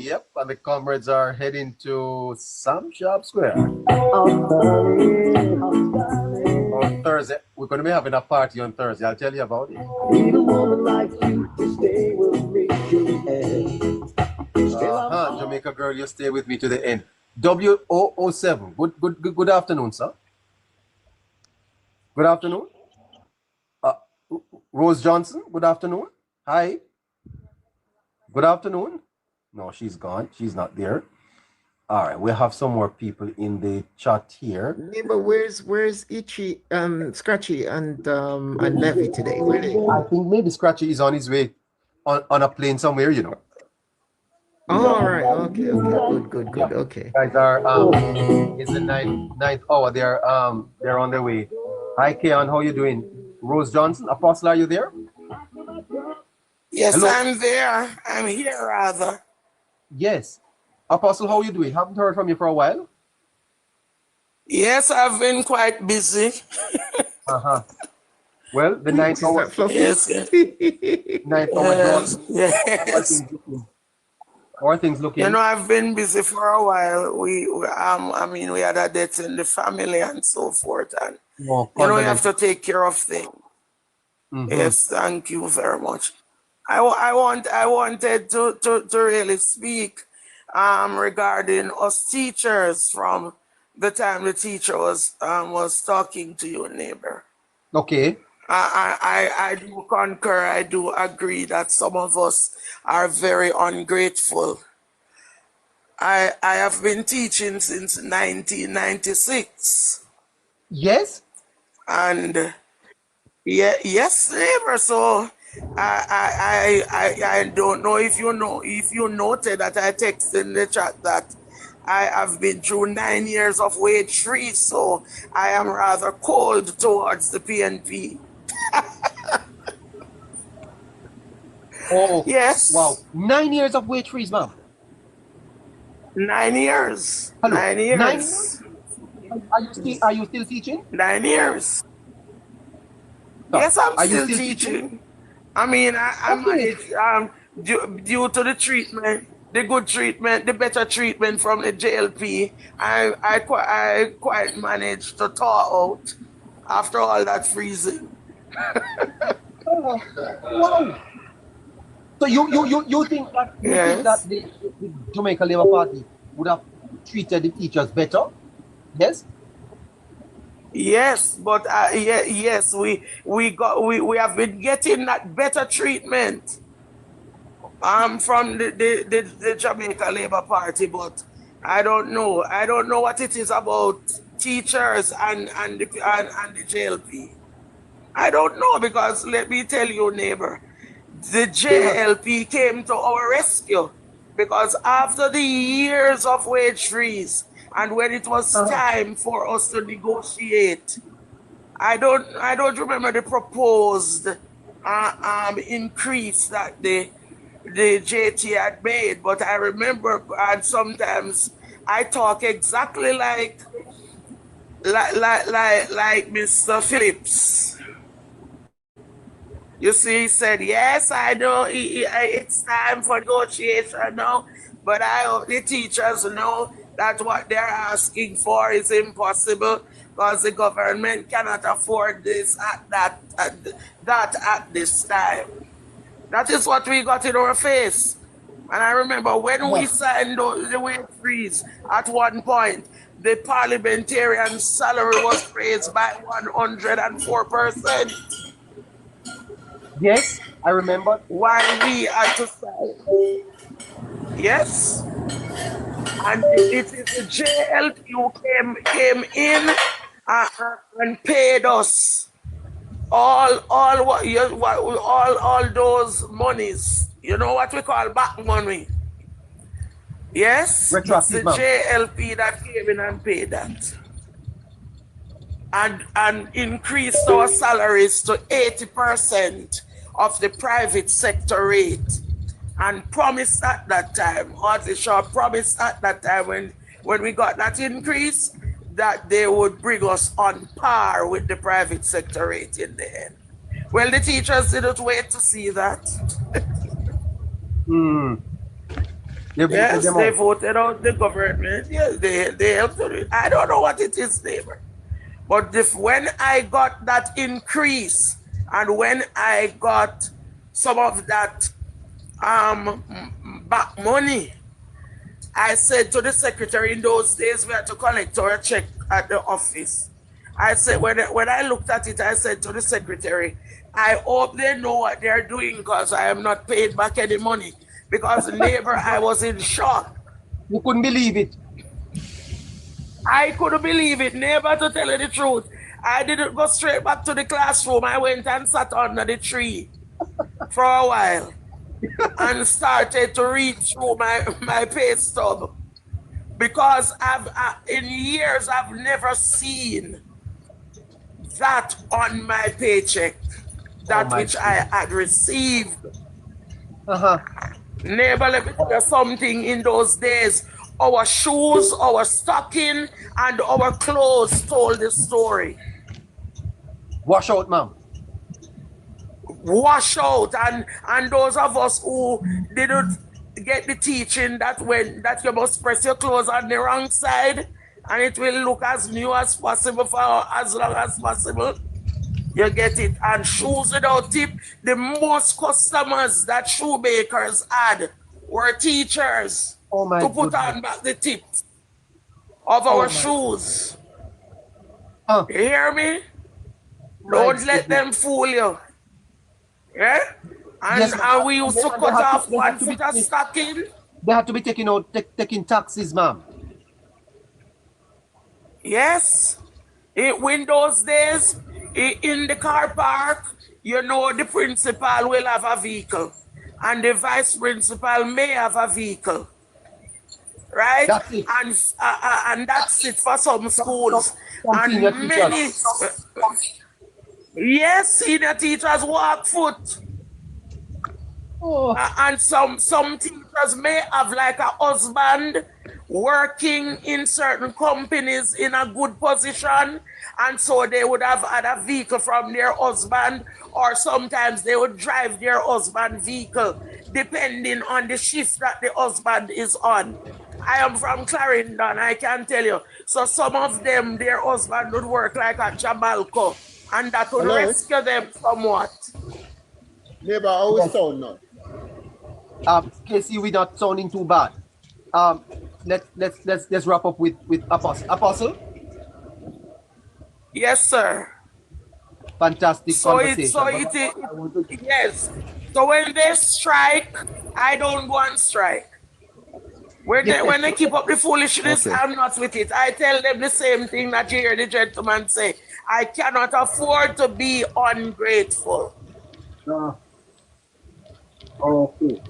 Yep, and the comrades are heading to Sam Sharp Square. Oh, darling. Oh, darling. On Thursday. We're going to be having a party on Thursday. I'll tell you about it. Need a woman like you to stay with me to the end. Still I'm Jamaica girl, you stay with me to the end. W007. Good afternoon, sir. Good afternoon. Rose Johnson, good afternoon. Hi. Good afternoon. No, she's gone. She's not there. All right, we'll have some more people in the chat here. Neighbor, where's Itchy, Scratchy, and Levy today? Where are they? I think maybe Scratchy is on his way on a plane somewhere, you know. All right. Okay. Good. Okay. Guys are it's the ninth hour. They're on their way. Hi, Keon, how you doing? Rose Johnson, Apostle, are you there? Yes, Hello. I'm there. I'm here, rather. Yes. Apostle, how you doing? Haven't heard from you for a while. Yes, I've been quite busy. Well, the ninth Is hour. that fluffy? Yes, Ninth hour. yes. How are things looking? You know, I've been busy for a while. We had a death in the family and so forth, and Oh, you know, you have to take care of things. Yes, thank you very much. I wanted to really speak regarding us teachers from the time the teacher was talking to your neighbor. Okay. I do concur. I do agree that some of us are very ungrateful. I have been teaching since 1996. Yes. And yes, neighbor. So I don't know if you noted that I texted in the chat that I have been through 9 years of wage freeze, so I am rather cold towards the PNP. Oh, yes. Wow. 9 years of wage freeze, ma'am. 9 years. Hello. 9 years. Are you still teaching? 9 years. No. Yes, I'm Are you still still teaching. I mean, I managed due to the treatment, the good treatment, the better treatment from the JLP. I quite managed to thaw out after all that freezing. Wow. So you think that Yes. the Jamaica Labour Party would have treated the teachers better? Yes. Yes, but yes, we have been getting that better treatment from the Jamaica Labour Party, but I don't know what it is about teachers and the JLP. I don't know, because let me tell you, neighbor, the JLP came to our rescue, because after the years of wage freeze and when it was time for us to negotiate, I don't remember the proposed increase that the JT had made, but I remember, and sometimes I talk exactly like Mr. Phillips. You see, he said, yes, I know it's time for negotiation now, but I hope the teachers know that what they're asking for is impossible because the government cannot afford this at this time. That is what we got in our face. And I remember when we signed the wage freeze at one point, the parliamentarian salary was raised by 104%. Yes, I remember. While we had to sign. Yes. And it is the JLP who came in and paid us all those monies. You know what we call back money. Yes, it's the JLP that came in and paid that. And increased our salaries to 80% of the private sector rate. And promised at that time, Audley Shaw promised at that time when we got that increase, that they would bring us on par with the private sector rate in the end. Well, the teachers didn't wait to see that. Yes, they voted out the government. Yes, they helped it. I don't know what it is, neighbor. But when I got that increase and when I got some of that back money, I said to the secretary, in those days we had to collect our check at the office. I said, when I looked at it, I said to the secretary, I hope they know what they're doing because I am not paid back any money. Because neighbor, I was in shock. You couldn't believe it. I couldn't believe it, neighbor, to tell you the truth. I didn't go straight back to the classroom. I went and sat under the tree for a while and started to read through my pay stub. Because in years, I've never seen that on my paycheck, which I had received. Neighbor, let me tell you something. In those days, our shoes, our stocking, and our clothes told the story. Wash out, ma'am. Wash out, and those of us who didn't get the teaching that you must press your clothes on the wrong side, and it will look as new as possible for as long as possible. You get it. And shoes without tip, the most customers that shoemakers had were teachers to put on back the tips of our shoes. You hear me? Don't let them fool you. Yeah? And we used to cut off 1 foot of stocking. They had to be taking taxes, ma'am. Yes. In those days, in the car park, you know, the principal will have a vehicle and the vice principal may have a vehicle, right? That's it. And that's it for some schools. And many, yes, senior teachers walk foot. And some teachers may have like a husband working in certain companies in a good position, and so they would have had a vehicle from their husband, or sometimes they would drive their husband's vehicle depending on the shift that the husband is on. I am from Clarendon, I can tell you. So some of them, their husband would work like a Jamalco, and that would rescue them somewhat. Neighbor, how we sound now? Casey, we're not sounding too bad. Let's wrap up with Apostle. Apostle? Yes, sir. Fantastic conversation. Yes. So when they strike, I don't go on strike. When they keep up the foolishness, I'm not with it. I tell them the same thing that you hear the gentleman say. I cannot afford to be ungrateful. Okay.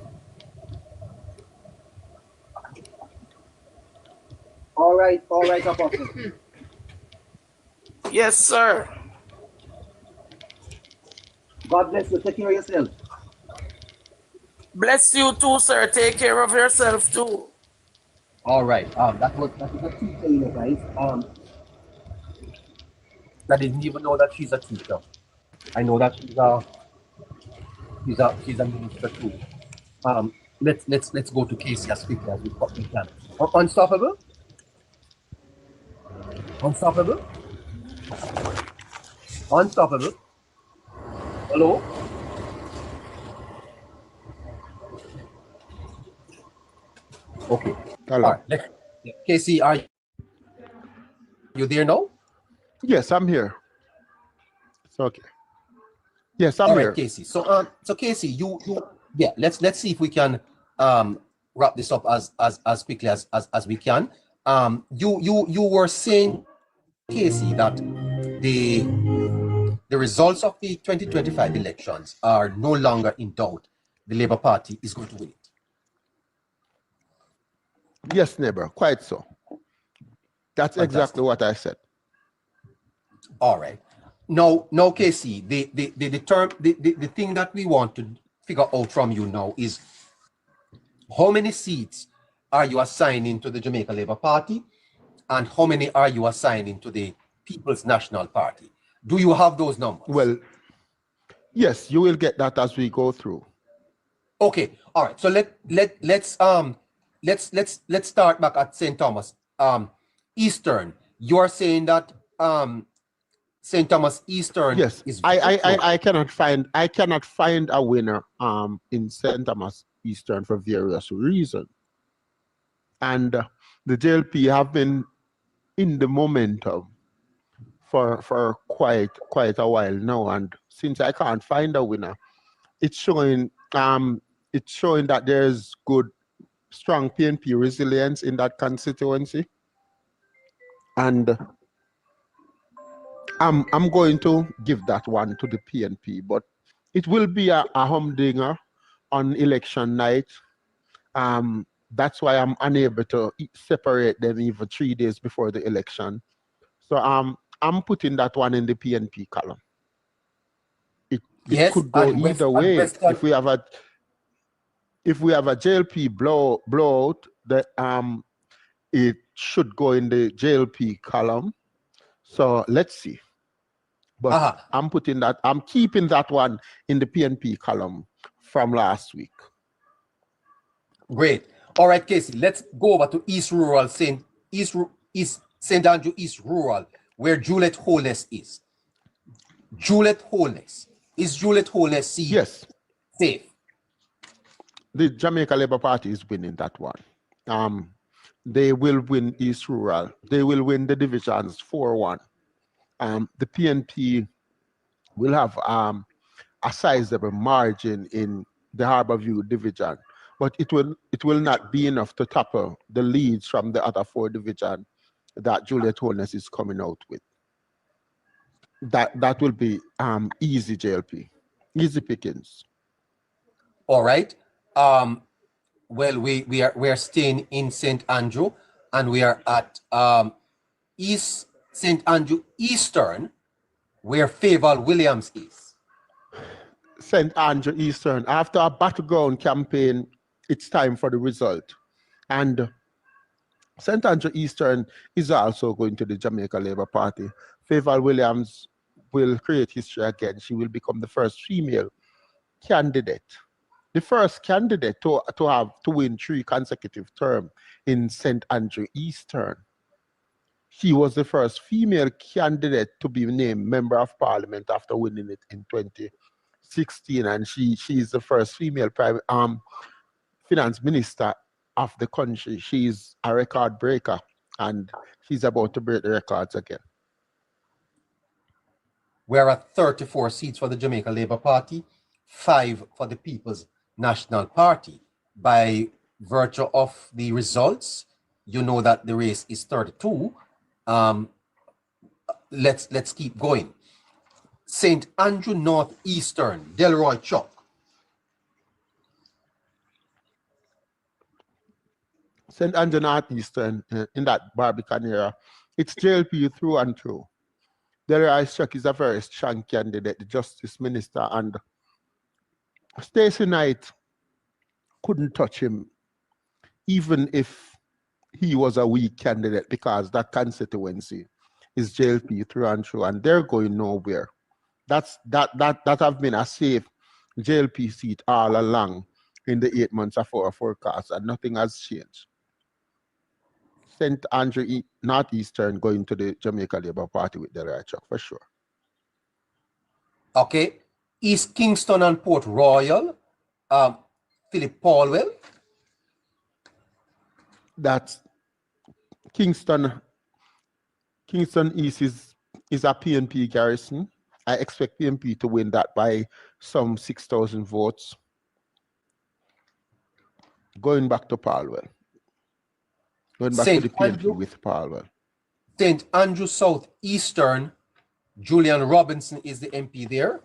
All right, Apostle. Yes, sir. God bless you. Take care of yourself. Bless you too, sir. Take care of yourself too. All right. That is a teacher, you know, guys. I didn't even know that she's a teacher. I know that she's a minister too. Let's go to Casey as quickly as we can. Unstoppable? Unstoppable? Unstoppable? Hello? Okay. Hello. All right. Casey, are you there now? Yes, I'm here. It's okay. Yes, I'm All here. right, Casey. So Casey, you yeah. Let's see if we can wrap this up as quickly as we can. You were saying, Casey, that the results of the 2025 elections are no longer in doubt. The Labour Party is going to win it. Yes, neighbor, quite so. That's Fantastic. exactly what I said. All right. Now, Casey, the thing that we want to figure out from you now is how many seats are you assigning to the Jamaica Labour Party, and how many are you assigning to the People's National Party? Do you have those numbers? Well, yes, you will get that as we go through. Okay. All right. So let's start back at St. Thomas Eastern. You are saying that St. Thomas Eastern, yes, is I cannot find a winner in St. Thomas Eastern for various reasons, and the JLP have been in the momentum for quite a while now, and since I can't find a winner, it's showing that there's good, strong PNP resilience in that constituency, and I'm going to give that one to the PNP, but it will be a humdinger on election night. That's why I'm unable to separate them even 3 days before the election. So I'm putting that one in the PNP column. It could go either way. If we have a JLP blowout, it should go in the JLP column. So let's see. But I'm keeping that one in the PNP column from last week. Great. All right, Casey, let's go over to East Rural, St. Andrew East Rural, where Juliet Holness is. Juliet Holness. Is Juliet Holness safe? The Jamaica Labour Party is winning that one. They will win East Rural. They will win the divisions 4-1. The PNP will have a sizable margin in the Harbourview division, but it will not be enough to topple the leads from the other 4 divisions that Juliet Holness is coming out with. That will be easy JLP, easy pickings. All right. Well, we are staying in St. Andrew, and we are at East St. Andrew Eastern, where Favour Williams is. St. Andrew Eastern, after a battleground campaign, it's time for the result. And St. Andrew Eastern is also going to the Jamaica Labour Party. Favour Williams will create history again. She will become the first female candidate, the first candidate to win 3 consecutive terms in St. Andrew Eastern. She was the first female candidate to be named Member of Parliament after winning it in 2016, and she is the first female finance minister of the country. She's a record breaker, and she's about to break the records again. We're at 34 seats for the Jamaica Labour Party, 5 for the People's National Party. By virtue of the results, you know that the race is 32. Let's keep going. St. Andrew Northeastern, Delroy Chuck. St. Andrew Northeastern, in that Barbican era, it's JLP through and through. Delroy Chuck is a very strong candidate, the Justice Minister, and Stacey Knight couldn't touch him, even if he was a weak candidate, because that constituency is JLP through and through, and they're going nowhere. That have been a safe JLP seat all along in the 8 months of our forecast, and nothing has changed. St. Andrew Northeastern going to the Jamaica Labour Party with Delroy Chuck for sure. Okay. East Kingston and Port Royal, Philip Paulwell. That's Kingston East is a PNP garrison. I expect PNP to win that by some 6,000 votes. Going back to Paulwell. Going back to the PNP with Paulwell. St. Andrew South Eastern, Julian Robinson is the MP there.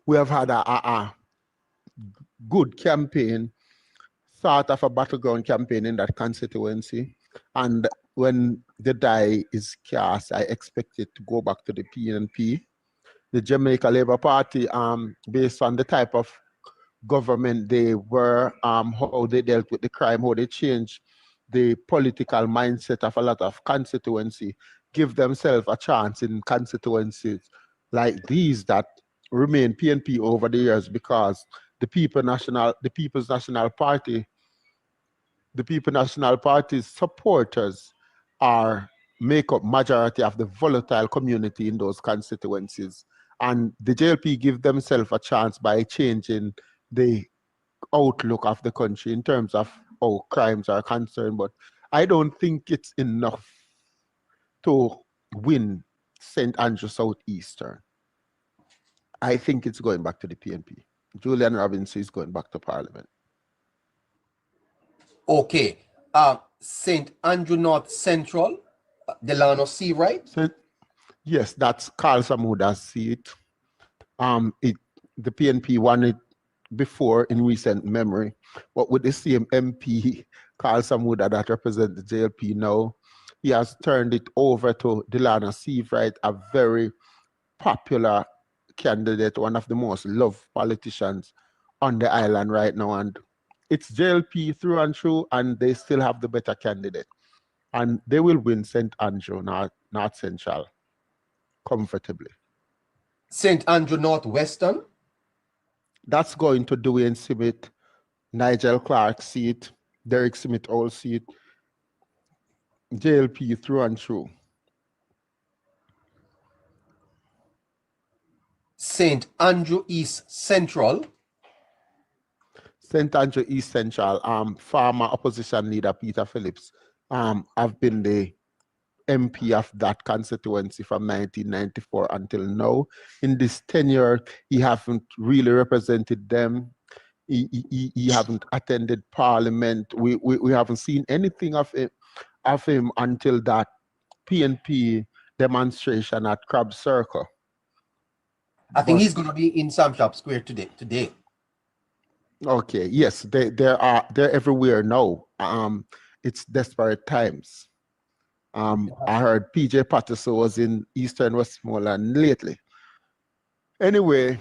We have had a good campaign, sort of a battleground campaign in that constituency. And when the die is cast, I expect it to go back to the PNP. The Jamaica Labour Party, based on the type of government they were, how they dealt with the crime, how they changed the political mindset of a lot of constituency, give themselves a chance in constituencies like these that remain PNP over the years, because the People's National Party's supporters make up majority of the volatile community in those constituencies. And the JLP give themselves a chance by changing the outlook of the country in terms of how crimes are concerned. But I don't think it's enough to win St. Andrew Southeastern. I think it's going back to the PNP. Julian Robinson is going back to Parliament. Okay. St. Andrew North Central, Delano C, right? Yes, that's Carl Samuda's seat. The PNP won it before in recent memory, but with the same MP, Carl Samuda, that represents the JLP now, he has turned it over to Delano Seabright, a very popular candidate, one of the most loved politicians on the island right now. And it's JLP through and through, and they still have the better candidate. And they will win St. Andrew, North Central, comfortably. St. Andrew Northwestern? That's going to Dwayne Smith, Nigel Clark's seat, Derek Smith old seat, JLP through and through. St. Andrew East Central? St. Andrew East Central, former opposition leader Peter Phillips, have been the MP of that constituency from 1994 until now. In this tenure, he haven't really represented them. He haven't attended Parliament. We haven't seen anything of him until that PNP demonstration at Crab Circle. I think he's going to be in Sam Shop Square today. Okay, yes, they're everywhere now. It's desperate times. I heard PJ Patterson was in Eastern Westmoreland lately. Anyway,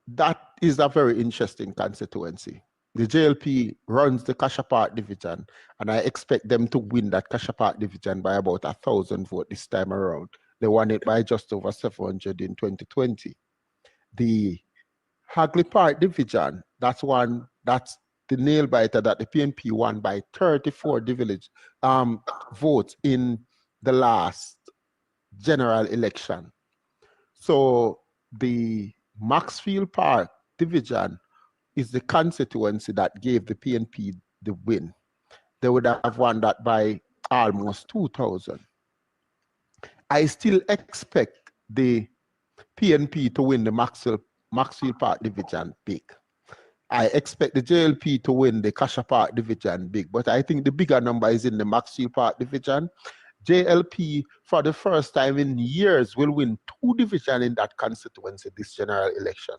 that is a very interesting constituency. The JLP runs the Kasha Park division, and I expect them to win that Kasha Park division by about 1,000 votes this time around. They won it by just over 700 in 2020. The Hagley Park division, that's the nail biter that the PNP won by 34 votes in the last general election. So the Maxfield Park division is the constituency that gave the PNP the win. They would have won that by almost 2,000. I still expect the PNP to win the Maxfield Park division big. I expect the JLP to win the Kasha Park division big, but I think the bigger number is in the Maxfield Park division. JLP, for the first time in years, will win 2 divisions in that constituency this general election.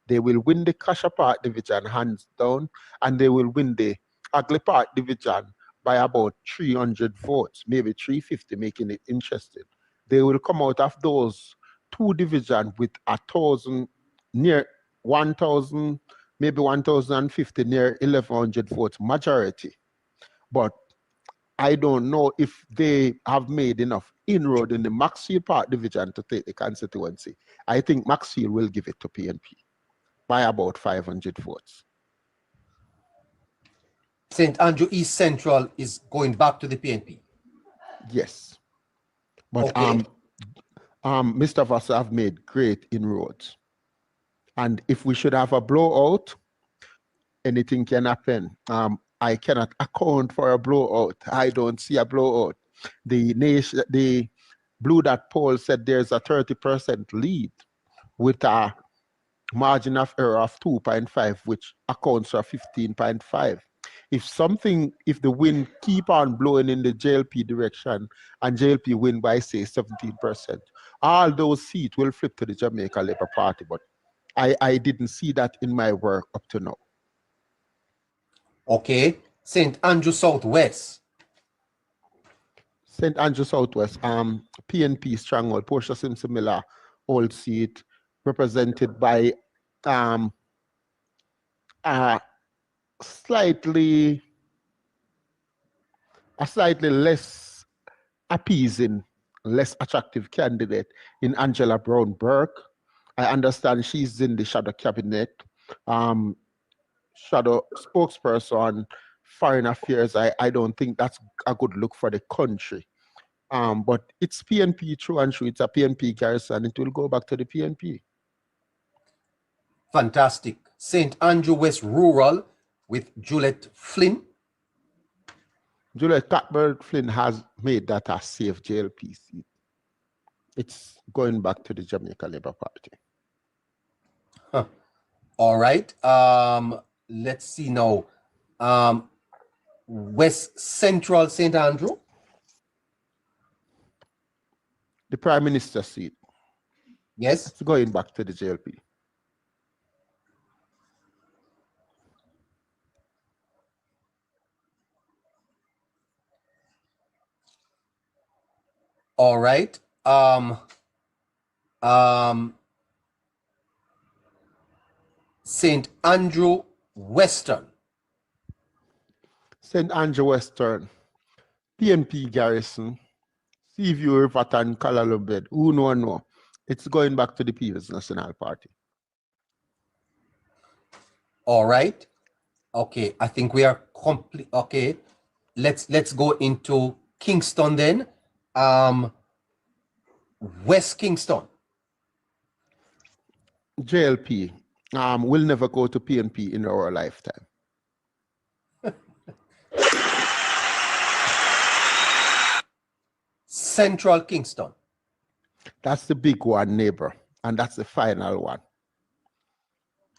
They will win the Kasha Park division hands down, and they will win the Hagley Park division by about 300 votes, maybe 350, making it interesting. they will come out of those two divisions with 1,000, near 1,000, maybe 1,050, near 1,100 votes majority. But I don't know if they have made enough inroad in the Maxfield Park division to take the constituency. I think Maxfield will give it to PNP by about 500 votes. St. Andrew East Central is going back to the PNP. Yes. But Okay. Mr. Vassar have made great inroads. And if we should have a blowout, anything can happen. I cannot account for a blowout. I don't see a blowout. The Blue Dot poll said there's a 30% lead with a margin of error of 2.5, which accounts for 15.5. If the wind keep on blowing in the JLP direction and JLP win by, say, 17%, all those seats will flip to the Jamaica Labour Party. But I didn't see that in my work up to now. Okay. St. Andrew Southwest. St. Andrew Southwest, PNP stronghold, Portia Simpson Miller, old seat, represented by a slightly less appeasing, less attractive candidate in Angela Brown Burke. I understand she's in the shadow cabinet, shadow spokesperson, foreign affairs. I don't think that's a good look for the country. But it's PNP true and true. It's a PNP garrison. It will go back to the PNP. Fantastic. St. Andrew West Rural with Juliet Flynn. Juliet Cuthbert Flynn has made that a safe JLP seat. It's going back to the Jamaica Labour Party. Huh. All right. Let's see now. West Central St. Andrew. The Prime Minister seat. Yes. It's going back to the JLP. All right. St. Andrew Western. St. Andrew Western, PNP garrison, Seaview, Riverton, Kalalubed, who no. It's going back to the People's National Party. All right. Okay, I think we are complete. Okay, let's go into Kingston then. West Kingston. JLP will never go to PNP in our lifetime. Central Kingston. That's the big one, neighbor, and that's the final one.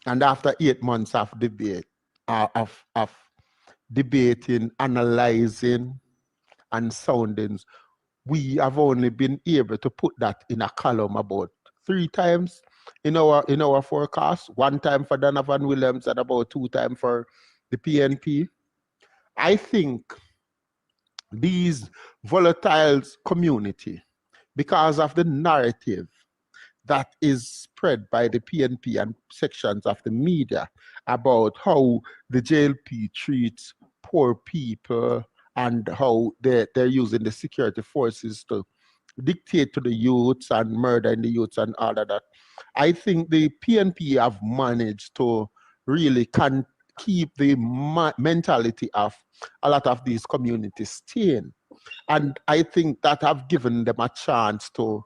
And after 8 months of debate, of debating, analyzing, and soundings, we have only been able to put that in a column about 3 times in our forecast. 1 time for Donovan Williams and about 2 times for the PNP. I think these volatile community, because of the narrative that is spread by the PNP and sections of the media about how the JLP treats poor people and how they're using the security forces to dictate to the youths and murdering the youths and all of that. I think the PNP have managed to really keep the mentality of a lot of these communities staying. And I think that have given them a chance to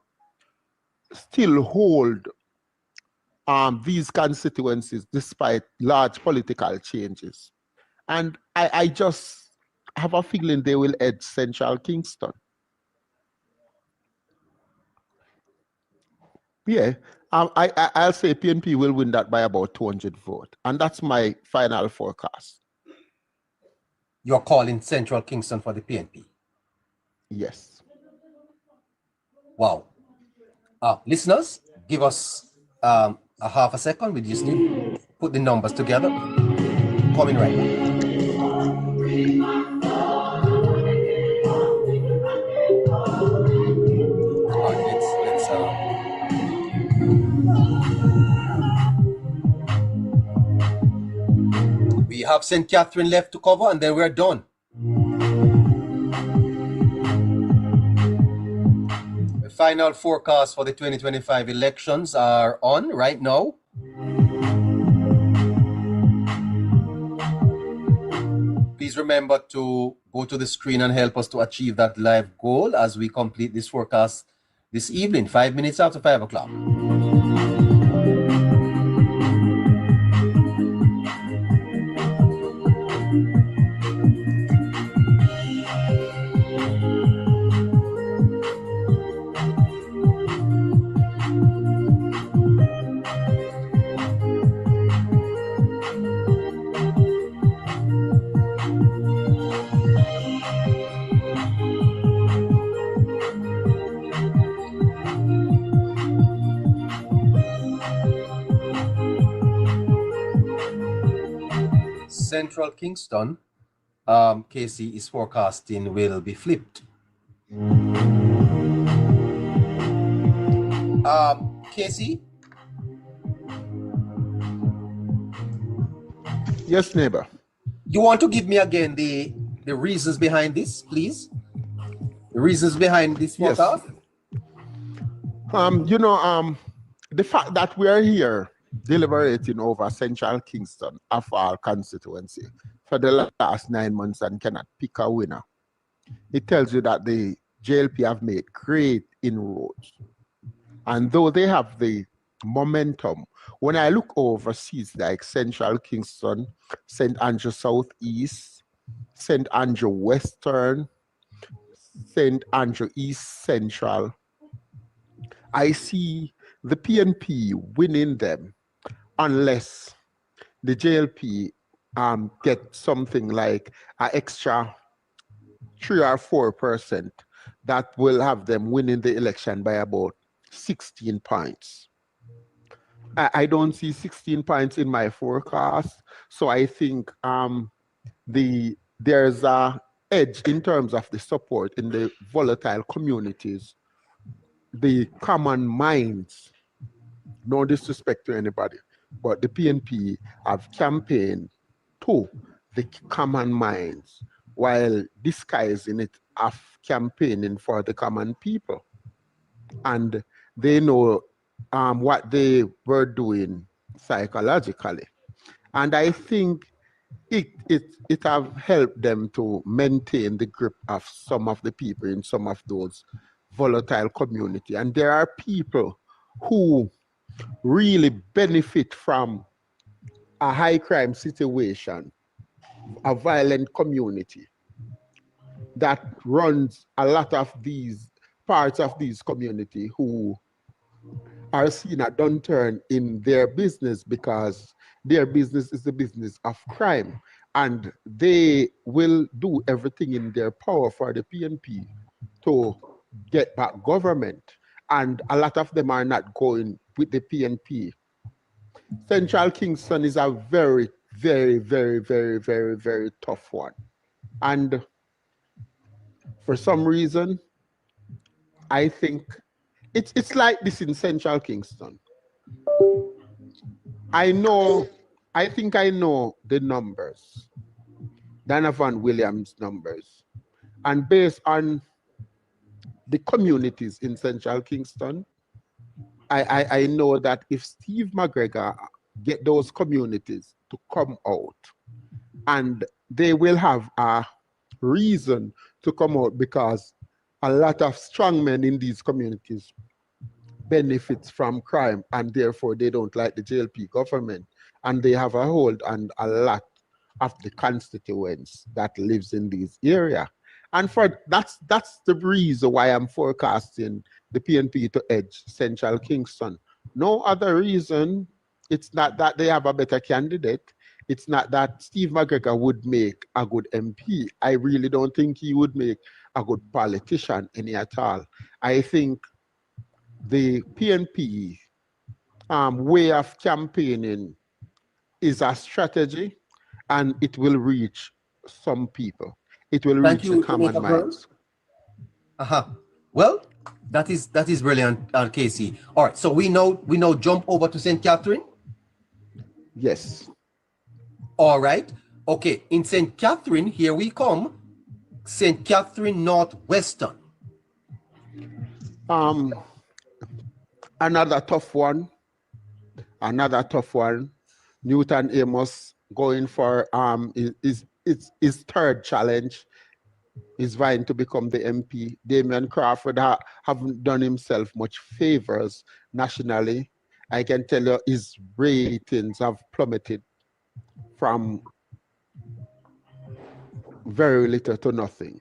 still hold these constituencies despite large political changes. And I just have a feeling they will edge Central Kingston. Yeah, I'll say PNP will win that by about 200 votes. And that's my final forecast. You're calling Central Kingston for the PNP? Yes. Wow. Listeners, give us a half a second. We just need to put the numbers together. Coming right now. All right. We have St. Catherine left to cover, and then we're done. The final forecast for the 2025 elections are on right now. Please remember to go to the screen and help us to achieve that live goal as we complete this forecast this evening, 5 minutes after 5 o'clock. Central Kingston, Casey is forecasting will be flipped. Casey? Yes, neighbor. You want to give me again the reasons behind this, please? The reasons behind this forecast? Yes. The fact that we are here deliberating over Central Kingston of our constituency for the last 9 months and cannot pick a winner, it tells you that the JLP have made great inroads. And though they have the momentum, when I look overseas like Central Kingston, St. Andrew Southeast, St. Andrew Western, St. Andrew East Central, I see the PNP winning them unless the JLP get something like an extra 3 or 4% that will have them winning the election by about 16 points. I don't see 16 points in my forecast, so I think there's a edge in terms of the support in the volatile communities, the common minds. No disrespect to anybody, but the PNP have campaigned to the common minds while disguising it of campaigning for the common people. And they know what they were doing psychologically. And I think it have helped them to maintain the grip of some of the people in some of those volatile community. And there are people who really benefit from a high crime situation, a violent community that runs a lot of these parts of these community who are seeing a downturn in their business because their business is the business of crime, and they will do everything in their power for the PNP to get back government, and a lot of them are not going with the PNP. Central Kingston is a very, very, very, very, very, very tough one. And for some reason, I think it's like this in Central Kingston. I think I know the numbers, Donovan Williams' numbers. And based on the communities in Central Kingston, I know that if Steve McGregor get those communities to come out, and they will have a reason to come out because a lot of strong men in these communities benefits from crime, and therefore they don't like the JLP government, and they have a hold on a lot of the constituents that lives in this area. And for that's the reason why I'm forecasting the PNP to edge Central Kingston. No other reason. It's not that they have a better candidate. It's not that Steve McGregor would make a good MP. I really don't think he would make a good politician any at all. I think the PNP way of campaigning is a strategy, and it will reach some people. It will reach the common minds. Well, that is brilliant, Casey. All right, so we know jump over to St. Catherine. Yes. All right. Okay, in St. Catherine, here we come. St. Catherine Northwestern. Another tough one. Newton Amos going for his third challenge. He's vying to become the MP. Damien Crawford haven't done himself much favors nationally. I can tell you his ratings have plummeted from very little to nothing.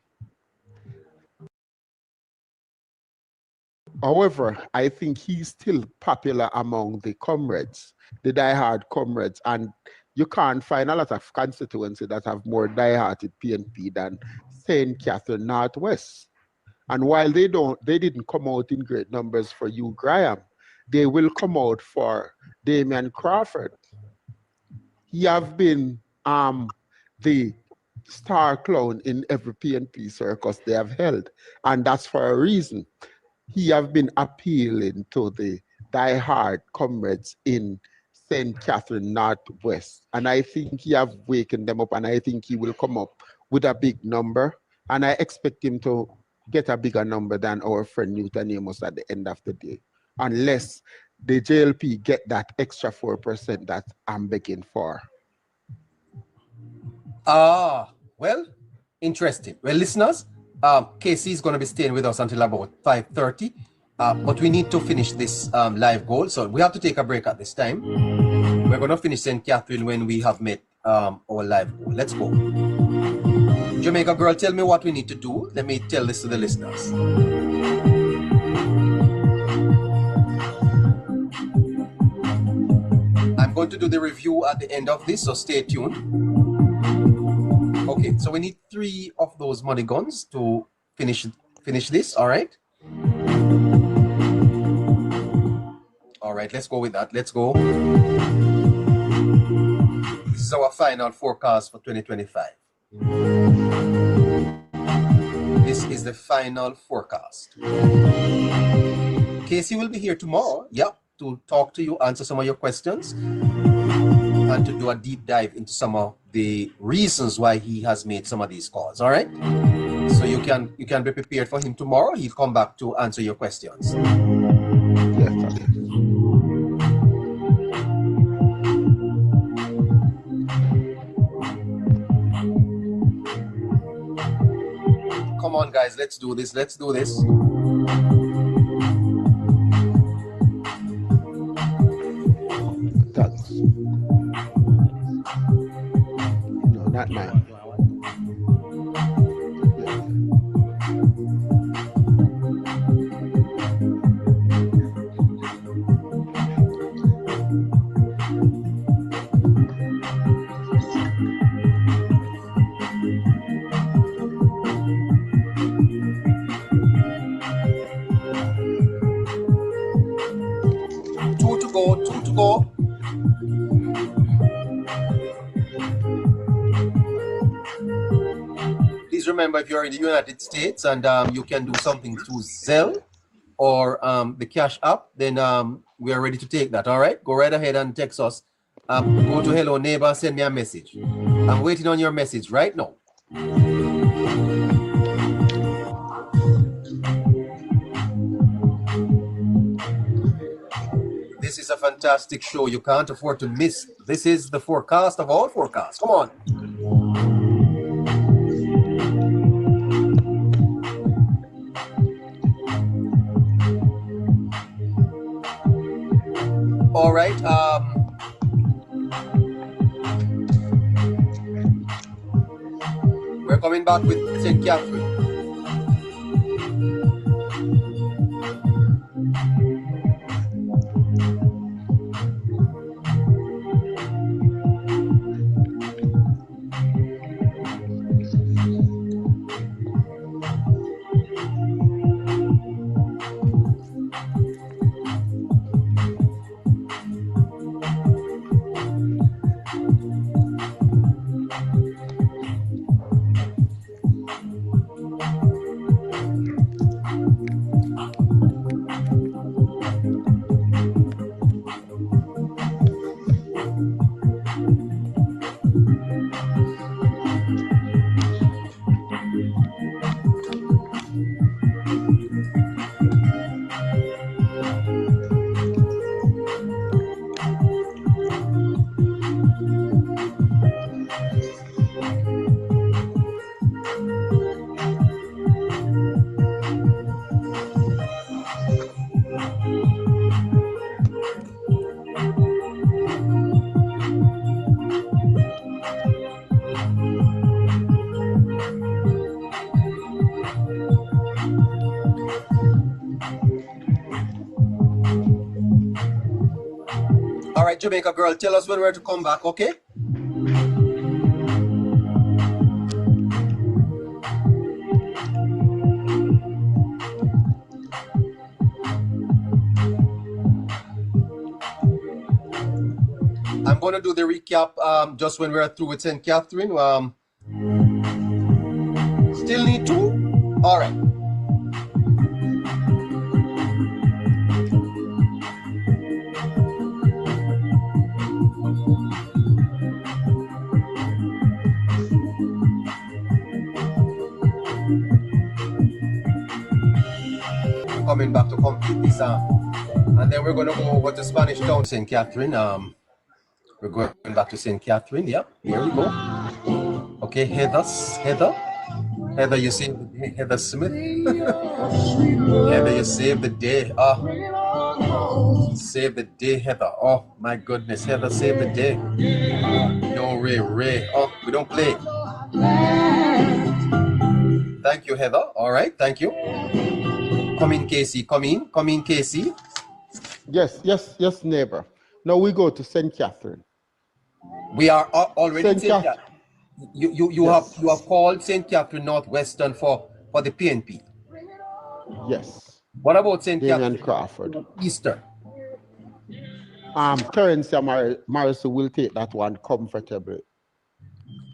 However, I think he's still popular among the comrades, the diehard comrades, and you can't find a lot of constituencies that have more dieharded PNP than St. Catherine Northwest. And while they didn't come out in great numbers for Hugh Graham, they will come out for Damien Crawford. He have been the star clown in every PNP circus they have held, and that's for a reason. He have been appealing to the diehard comrades in St. Catherine Northwest, and I think he have wakened them up, and I think he will come up with a big number, and I expect him to get a bigger number than our friend Newton Amos at the end of the day, unless the JLP get that extra 4% that I'm begging for. Well, interesting. Well, listeners, Casey is going to be staying with us until about 5:30, but we need to finish this live goal, so we have to take a break at this time. We're going to finish St. Catherine when we have met our live goal. Let's go. Jamaica girl, tell me what we need to do. Let me tell this to the listeners. I'm going to do the review at the end of this, so stay tuned. Okay, so we need 3 of those money guns to finish this, all right? All right, let's go with that. Let's go. This is our final forecast for 2025. This is the final forecast. Casey will be here tomorrow, to talk to you, answer some of your questions, and to do a deep dive into some of the reasons why he has made some of these calls. All right, so you can be prepared for him tomorrow. He'll come back to answer your questions. Come on, guys, let's do this. Thanks. No, not mine. Two to go. Please remember, if you're in the United States and you can do something through Zelle or the Cash App, then we are ready to take that. All right, go right ahead and text us. Go to Hello Neighbor, send me a message. I'm waiting on your message right now. This is a fantastic show. You can't afford to miss. This is the forecast of all forecasts. Come on. All right. We're coming back with St. Catherine. Jamaica girl, tell us when we're to come back, okay? I'm going to do the recap just when we're through with St. Catherine. Still need two? All right. Coming back to complete this, and then we're going to go over to Spanish Town, St. Catherine. We're going back to St. Catherine. Yep, here we go. Okay, Heather, you saved the day. Heather Smith. Heather, you saved the day. Save the day, Heather. Oh my goodness, Heather, save the day. Yo, Ray. Oh, we don't play. Thank you, Heather. All right, thank you. Come in, Casey. Come in, Casey. Yes, neighbor. Now we go to St. Catherine. We are already in St. St. Catherine. You have called St. Catherine Northwestern for the PNP. Yes. What about St. Damian Catherine Crawford? Eastern? Terence Morrison will take that one comfortably.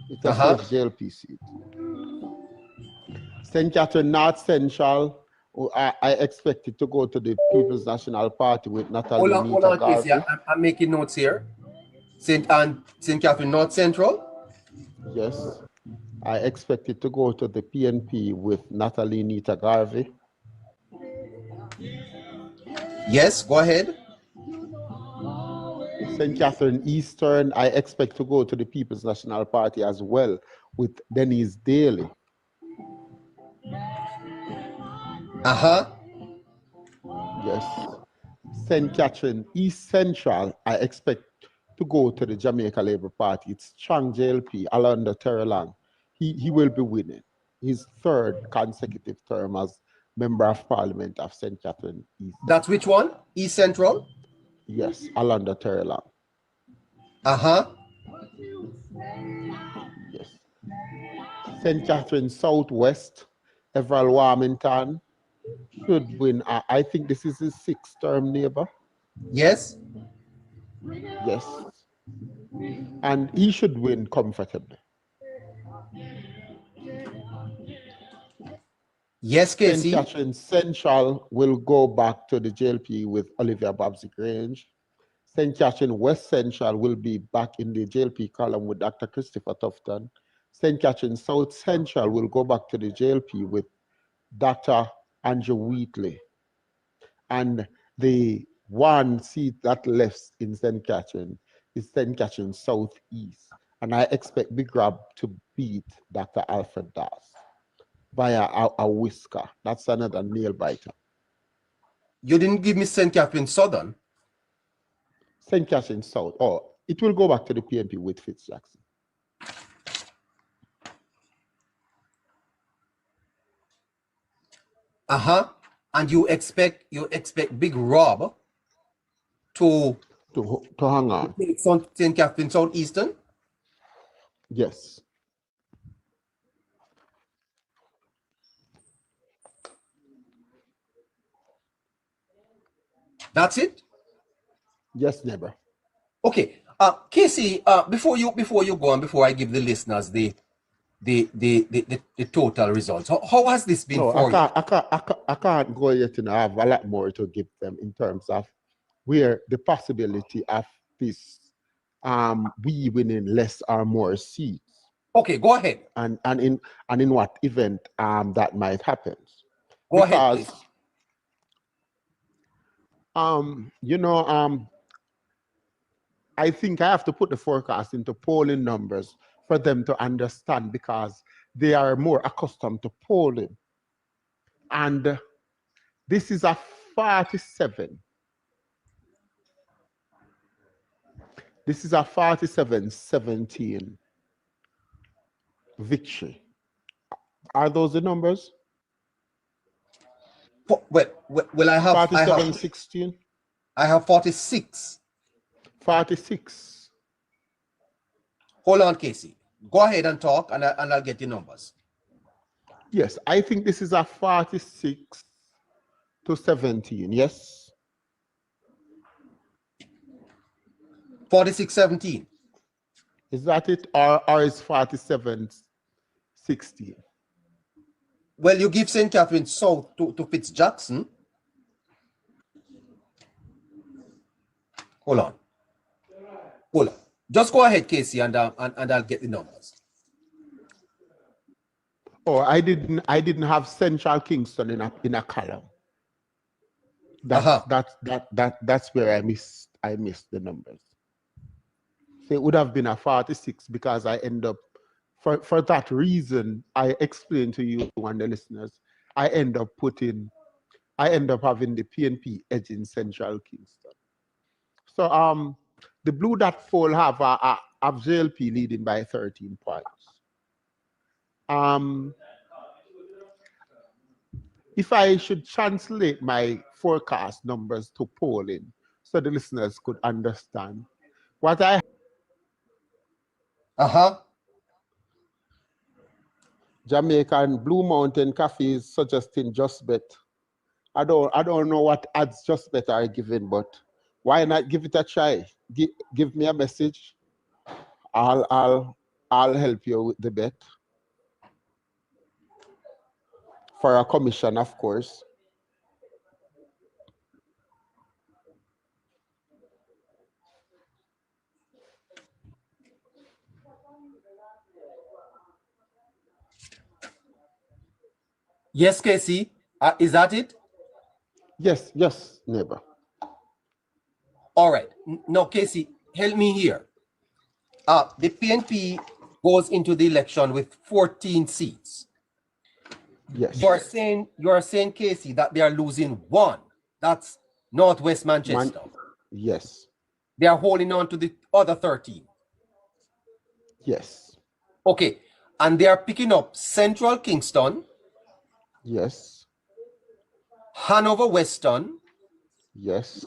It's a safe JLP seat. St. Catherine North Central, I expect it to go to the People's National Party with Natalie. Hold on, Casey. I'm making notes here. St. Catherine North Central? Yes. I expect it to go to the PNP with Natalie Nita Garvey. Yes, go ahead. St. Catherine Eastern, I expect to go to the People's National Party as well with Denise Daly. Yes. St. Catherine East Central, I expect to go to the Jamaica Labour Party. It's strong JLP, Alonda Terrelang. He will be winning his third consecutive term as Member of Parliament of St. Catherine East. That's which one? East Central? Yes, Alonda Terrelang. Yes. St. Catherine Southwest, Everall Warmington should win. I think this is his sixth term, neighbor. Yes. Yes. And he should win comfortably. Yes, Casey. St. Catherine Central will go back to the JLP with Olivia Babsy Grange. St. Catherine West Central will be back in the JLP column with Dr. Christopher Tufton. St. Catherine South Central will go back to the JLP with Dr. Andrew Wheatley. And the one seat that left in St. Catherine is St. Catherine Southeast. And I expect Big Rob to beat Dr. Alfred Das via a whisker. That's another nail biter. You didn't give me St. Catherine Southern. St. Catherine South. Oh, it will go back to the PNP with Fitz Jackson. And you expect Big Rob to hang on. St. Catherine Southeastern? Yes. That's it? Yes, neighbor. Okay. Casey, before you go and before I give the listeners the total results, how has this been for you? I can't go yet, and I have a lot more to give them in terms of where the possibility of this we winning less or more seats. Okay, go ahead. And in what event that might happen. Go ahead, please. I think I have to put the forecast into polling numbers for them to understand, because they are more accustomed to polling. And this is a 47. This is a 47-17 victory. Are those the numbers? Well, I have 47-16. I have 46. 46. Hold on, Casey. Go ahead and talk, and I'll get the numbers. Yes, I think this is a 46 to 17. Yes. 46-17. Is that it? Or is 47-16? Well, you give St. Catherine South to Fitzjackson. Hold on. Just go ahead, Casey, and I'll get the numbers. Oh, I didn't have Central Kingston in a column. That's where I missed the numbers. So it would have been a 46 because I end up for that reason I explained to you and the listeners. I end up having the PNP edging Central Kingston. So the Blue Dot poll have JLP leading by 13 points. If I should translate my forecast numbers to polling so the listeners could understand what I Jamaican Blue Mountain Cafe is suggesting Just Bet. I don't know what ads Just Bet are giving, but why not give it a try? Give me a message. I'll help you with the bet. For a commission, of course. Yes, Casey. Is that it? Yes, neighbor. All right. Now, Casey, help me here. The PNP goes into the election with 14 seats. Yes. You're saying, Casey, that they are losing one. That's Northwest Manchester. Yes. They are holding on to the other 13. Yes. Okay. And they are picking up Central Kingston. Yes. Hanover Western. Yes.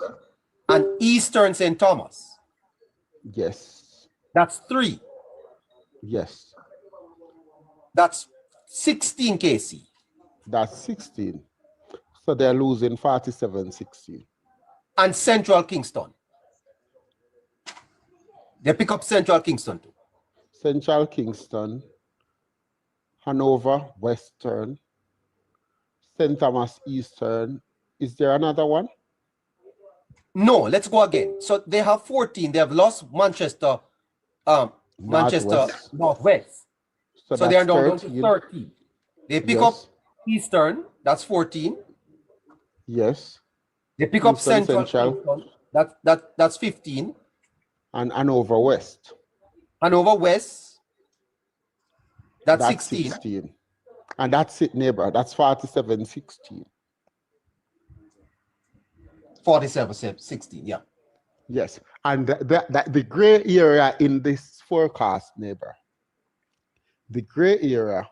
And Eastern St. Thomas. Yes. That's 3. Yes. That's 16, Casey. That's 16. So they're losing 47-16. And Central Kingston. They pick up Central Kingston too. Central Kingston, Hanover Western, St. Thomas Eastern. Is there another one? No, let's go again. So they have 14. They have lost Manchester, Manchester Northwest. So they are now down to 13. They pick up Eastern, that's 14. Yes. They pick up Central. That's 15. And Hanover West. Hanover West, that's 16. And that's it, neighbor. That's 47-16. 47-16, yeah. Yes. And the gray area in this forecast, neighbor, the gray area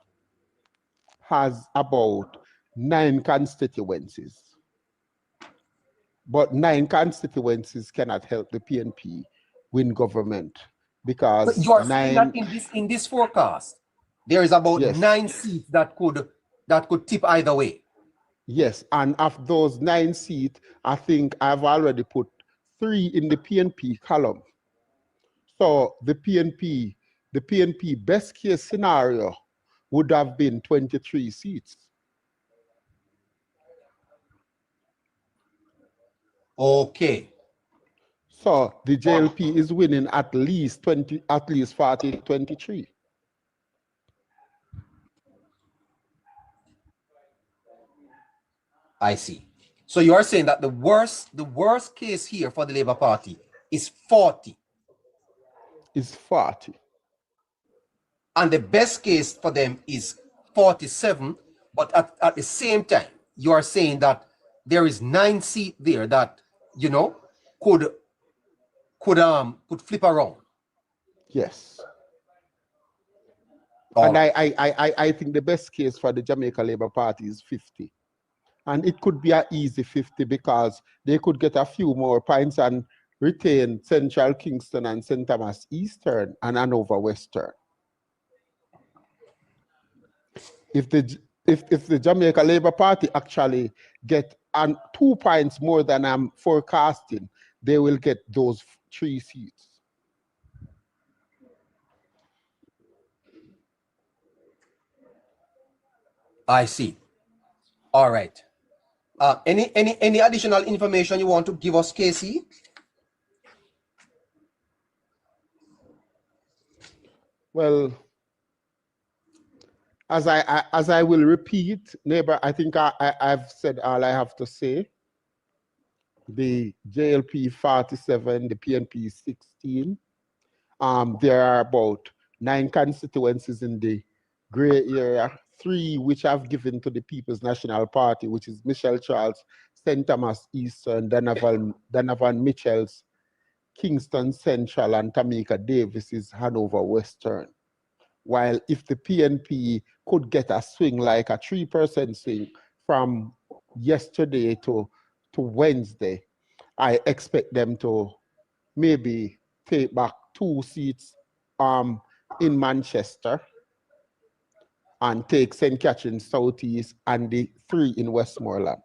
has about 9 constituencies. But 9 constituencies cannot help the PNP win government because but you are saying that in this forecast, there is about 9 seats that could tip either way. Yes, and of those 9 seats, I think I've already put 3 in the PNP column. So the PNP best case scenario would have been 23 seats. Okay. So the JLP is winning at least 40-23. I see. So you are saying that the worst case here for the Labour Party is 40. Is 40. And the best case for them is 47. But at the same time, you are saying that there is 9 seats there that, you know, could flip around. Yes. And I think the best case for the Jamaica Labour Party is 50. And it could be an easy 50 because they could get a few more points and retain Central Kingston and St. Thomas Eastern and Hanover Western. If the Jamaica Labour Party actually get 2 points more than I'm forecasting, they will get those 3 seats. I see. All right. Any additional information you want to give us, Casey? Well, as I will repeat, neighbor, I think I've said all I have to say. The JLP 47, the PNP 16. There are about 9 constituencies in the gray area, 3 which I've given to the People's National Party, which is Michelle Charles, St. Thomas Eastern, Donovan Mitchell's, Kingston Central, and Tamika Davis's Hanover Western. While if the PNP could get a swing, like a 3% swing from yesterday to Wednesday, I expect them to maybe take back 2 seats in Manchester and take St. Catherine's Southeast and the 3 in Westmoreland.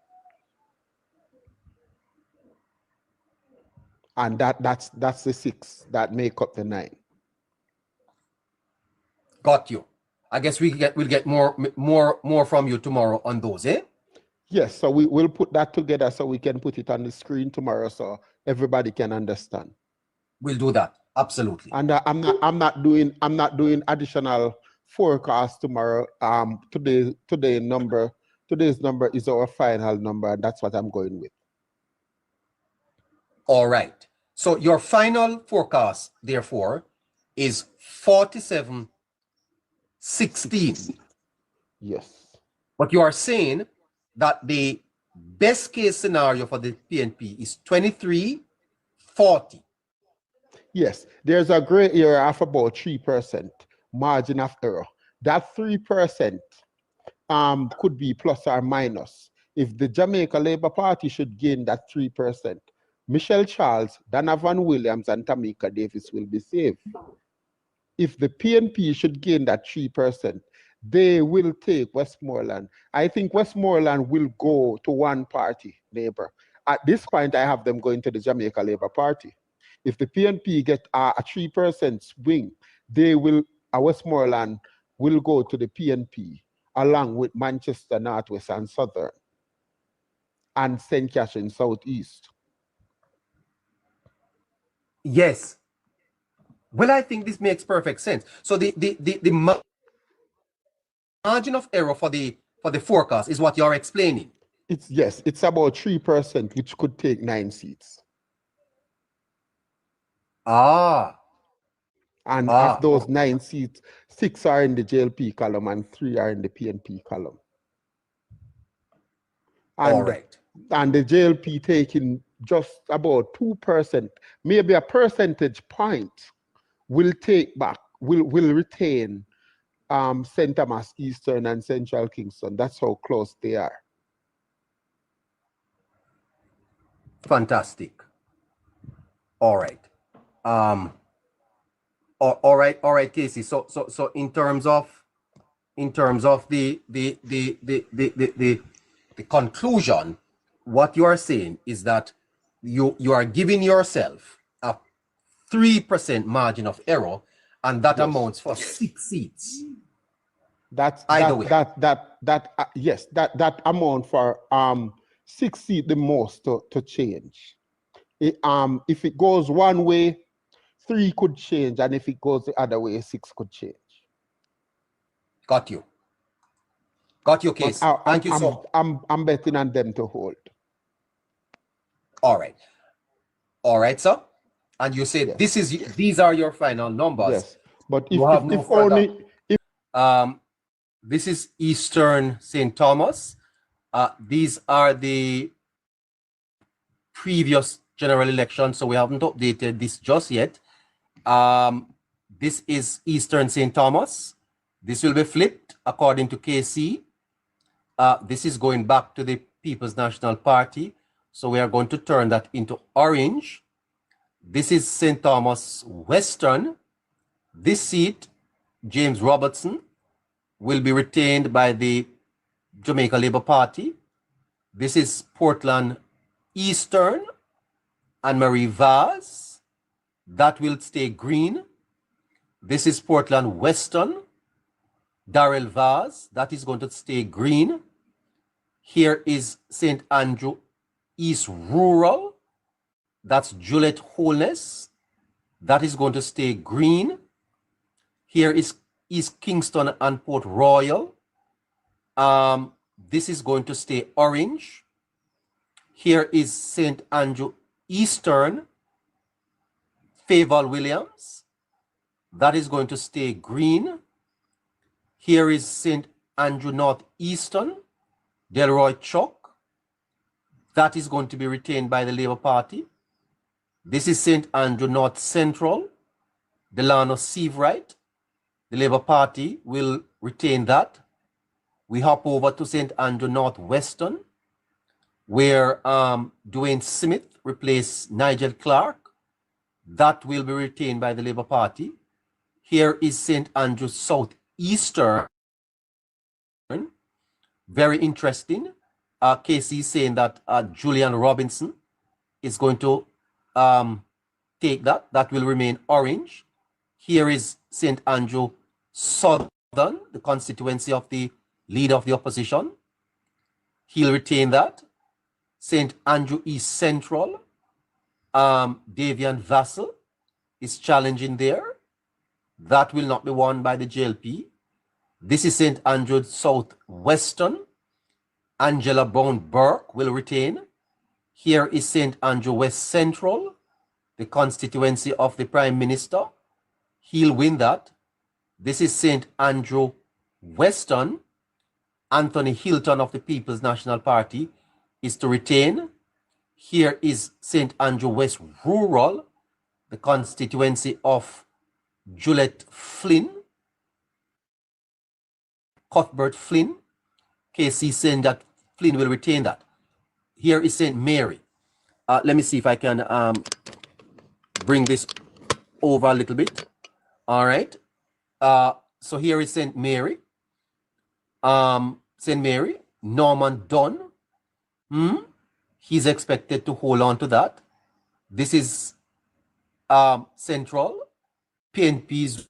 And that's the 6 that make up the 9. Got you. I guess we'll get more from you tomorrow on those, eh? Yes, so we'll put that together so we can put it on the screen tomorrow so everybody can understand. We'll do that. Absolutely. And I'm not doing additional forecast tomorrow. Today's number is our final number, and that's what I'm going with. All right. So your final forecast, therefore, is 47-16. Yes. But you are saying that the best case scenario for the PNP is 23-40. Yes, there's a gray area of about 3% margin of error. That 3% could be plus or minus. If the Jamaica Labour Party should gain that 3%, Michelle Charles, Donovan Williams, and Tamika Davis will be saved. If the PNP should gain that 3%, they will take Westmoreland. I think Westmoreland will go to one party, neighbor. At this point, I have them going to the Jamaica Labour Party. If the PNP get a 3% swing, Westmoreland will go to the PNP along with Manchester Northwest and Southern and St. Catherine Southeast. Yes. Well, I think this makes perfect sense. So the margin of error for the forecast is what you're explaining. It's about 3%, which could take 9 seats. And of those 9 seats, 6 are in the JLP column and 3 are in the PNP column. And, all right. And the JLP taking just about 2%, maybe a percentage point, will retain St. Thomas Eastern and Central Kingston. That's how close they are. Fantastic. All right. All right, Casey. So in terms of the conclusion, what you are saying is that you are giving yourself a 3% margin of error, and that amounts for 6 seats. That amount for 6 seats the most to change. If it goes one way, 3 could change, and if it goes the other way, 6 could change. Got you, Case. Thank you so much. I'm betting on them to hold. All right, sir. And you said these are your final numbers. Yes, but this is Eastern St. Thomas. These are the previous general election, so we haven't updated this just yet. This is Eastern St. Thomas. This will be flipped according to KC. This is going back to the People's National Party. So we are going to turn that into orange. This is St. Thomas Western. This seat, James Robertson, will be retained by the Jamaica Labour Party. This is Portland Eastern, and Marie Vaz. That will stay green. This is Portland Western, Darrell Vaz. That is going to stay green. Here is St. Andrew East Rural. That's Juliet Holness. That is going to stay green. Here is East Kingston and Port Royal. This is going to stay orange. Here is St. Andrew Eastern, Faval Williams. That is going to stay green. Here is St. Andrew Northeastern, Delroy Chuck. That is going to be retained by the Labour Party. This is St. Andrew North Central, Delano Seavright. The Labour Party will retain that. We hop over to St. Andrew Northwestern, where Dwayne Smith replaced Nigel Clark. That will be retained by the Labour Party. Here is St. Andrew Southeastern. Very interesting. Casey is saying that Julian Robinson is going to take that. That will remain orange. Here is St. Andrew Southern, the constituency of the leader of the opposition. He'll retain that. St. Andrew East Central, Davian Vassell is challenging there. That will not be won by the JLP. This is St. Andrew Southwestern. Angela Brown Burke will retain. Here is St. Andrew West Central, the constituency of the Prime Minister. He'll win that. This is St. Andrew Western. Anthony Hilton of the People's National Party is to retain. Here is St. Andrew West Rural, the constituency of Juliet Flynn, Cuthbert Flynn. KC saying that Flynn will retain that. Here is St. Mary. Let me see if I can bring this over a little bit. All right. So here is St. Mary. St. Mary, Norman Dunn. He's expected to hold on to that. This is Central. PNP is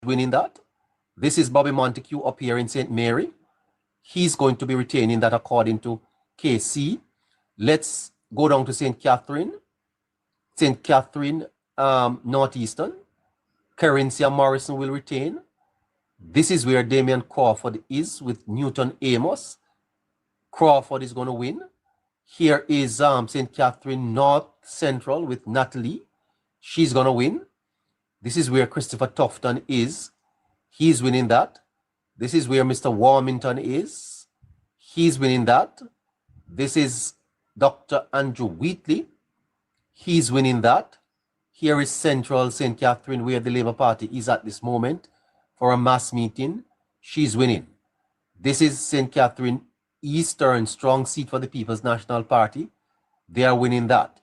winning that. This is Bobby Montague up here in St. Mary. He's going to be retaining that according to KC. Let's go down to St. Catherine. St. Catherine, Northeastern. Carencia Morrison will retain. This is where Damian Crawford is with Newton Amos. Crawford is going to win. Here is St. Catherine North Central with Natalie. She's going to win. This is where Christopher Tufton is. He's winning that. This is where Mr. Warmington is. He's winning that. This is Dr. Andrew Wheatley. He's winning that. Here is Central St. Catherine, where the Labour Party is at this moment for a mass meeting. She's winning. This is St. Catherine Eastern, strong seat for the People's National Party. They are winning that.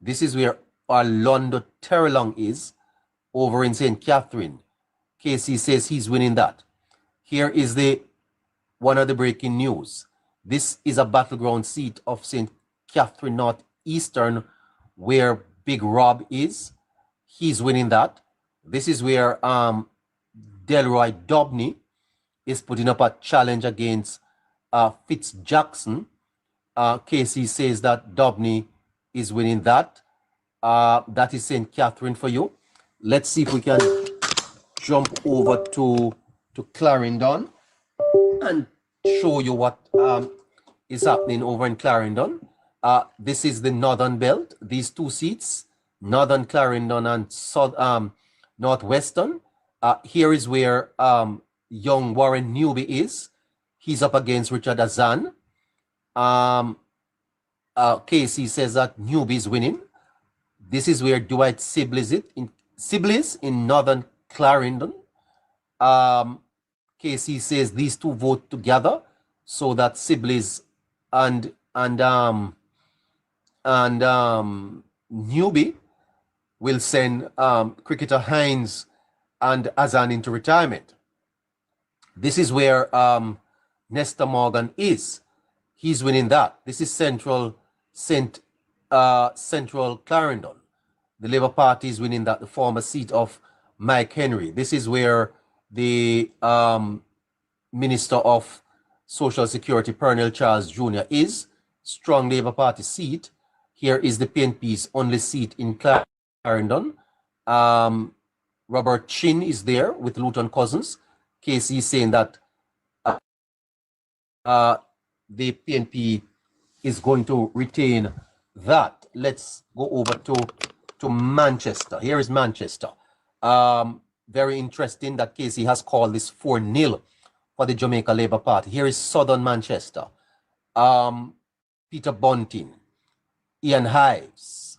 This is where Orlando Terrelong is, over in St. Catherine. KC says he's winning that. Here is one of the breaking news. This is a battleground seat of St. Catherine Northeastern, where Big Rob is. He's winning that. This is where Delroy Dobney is putting up a challenge against Fitz Jackson. KC says that Dobney is winning that. That is St. Catherine for you. Let's see if we can jump over to Clarendon and show you what is happening over in Clarendon. This is the Northern Belt, these two seats, Northern Clarendon and Northwestern. Here is where young Warren Newby is. He's up against Richard Azan. KC says that Newby is winning. This is where Dwight Sibley's in Northern Clarendon. KC says these two vote together so that Sibley's and Newby will send cricketer Hines and Azan into retirement. This is where Nestor Morgan is. He's winning that. This is Central Clarendon. The Labour Party is winning that, the former seat of Mike Henry. This is where the Minister of Social Security, Pernell Charles Jr. is. Strong Labour Party seat. Here is the PNP's only seat in Clarendon. Robert Chin is there with Luton Cousins. KC is saying that the PNP is going to retain that. Let's go over to Manchester. Here is Manchester. Very interesting that KC has called this 4-0 for the Jamaica Labour Party. Here is Southern Manchester. Peter Bunting, Ian Hives.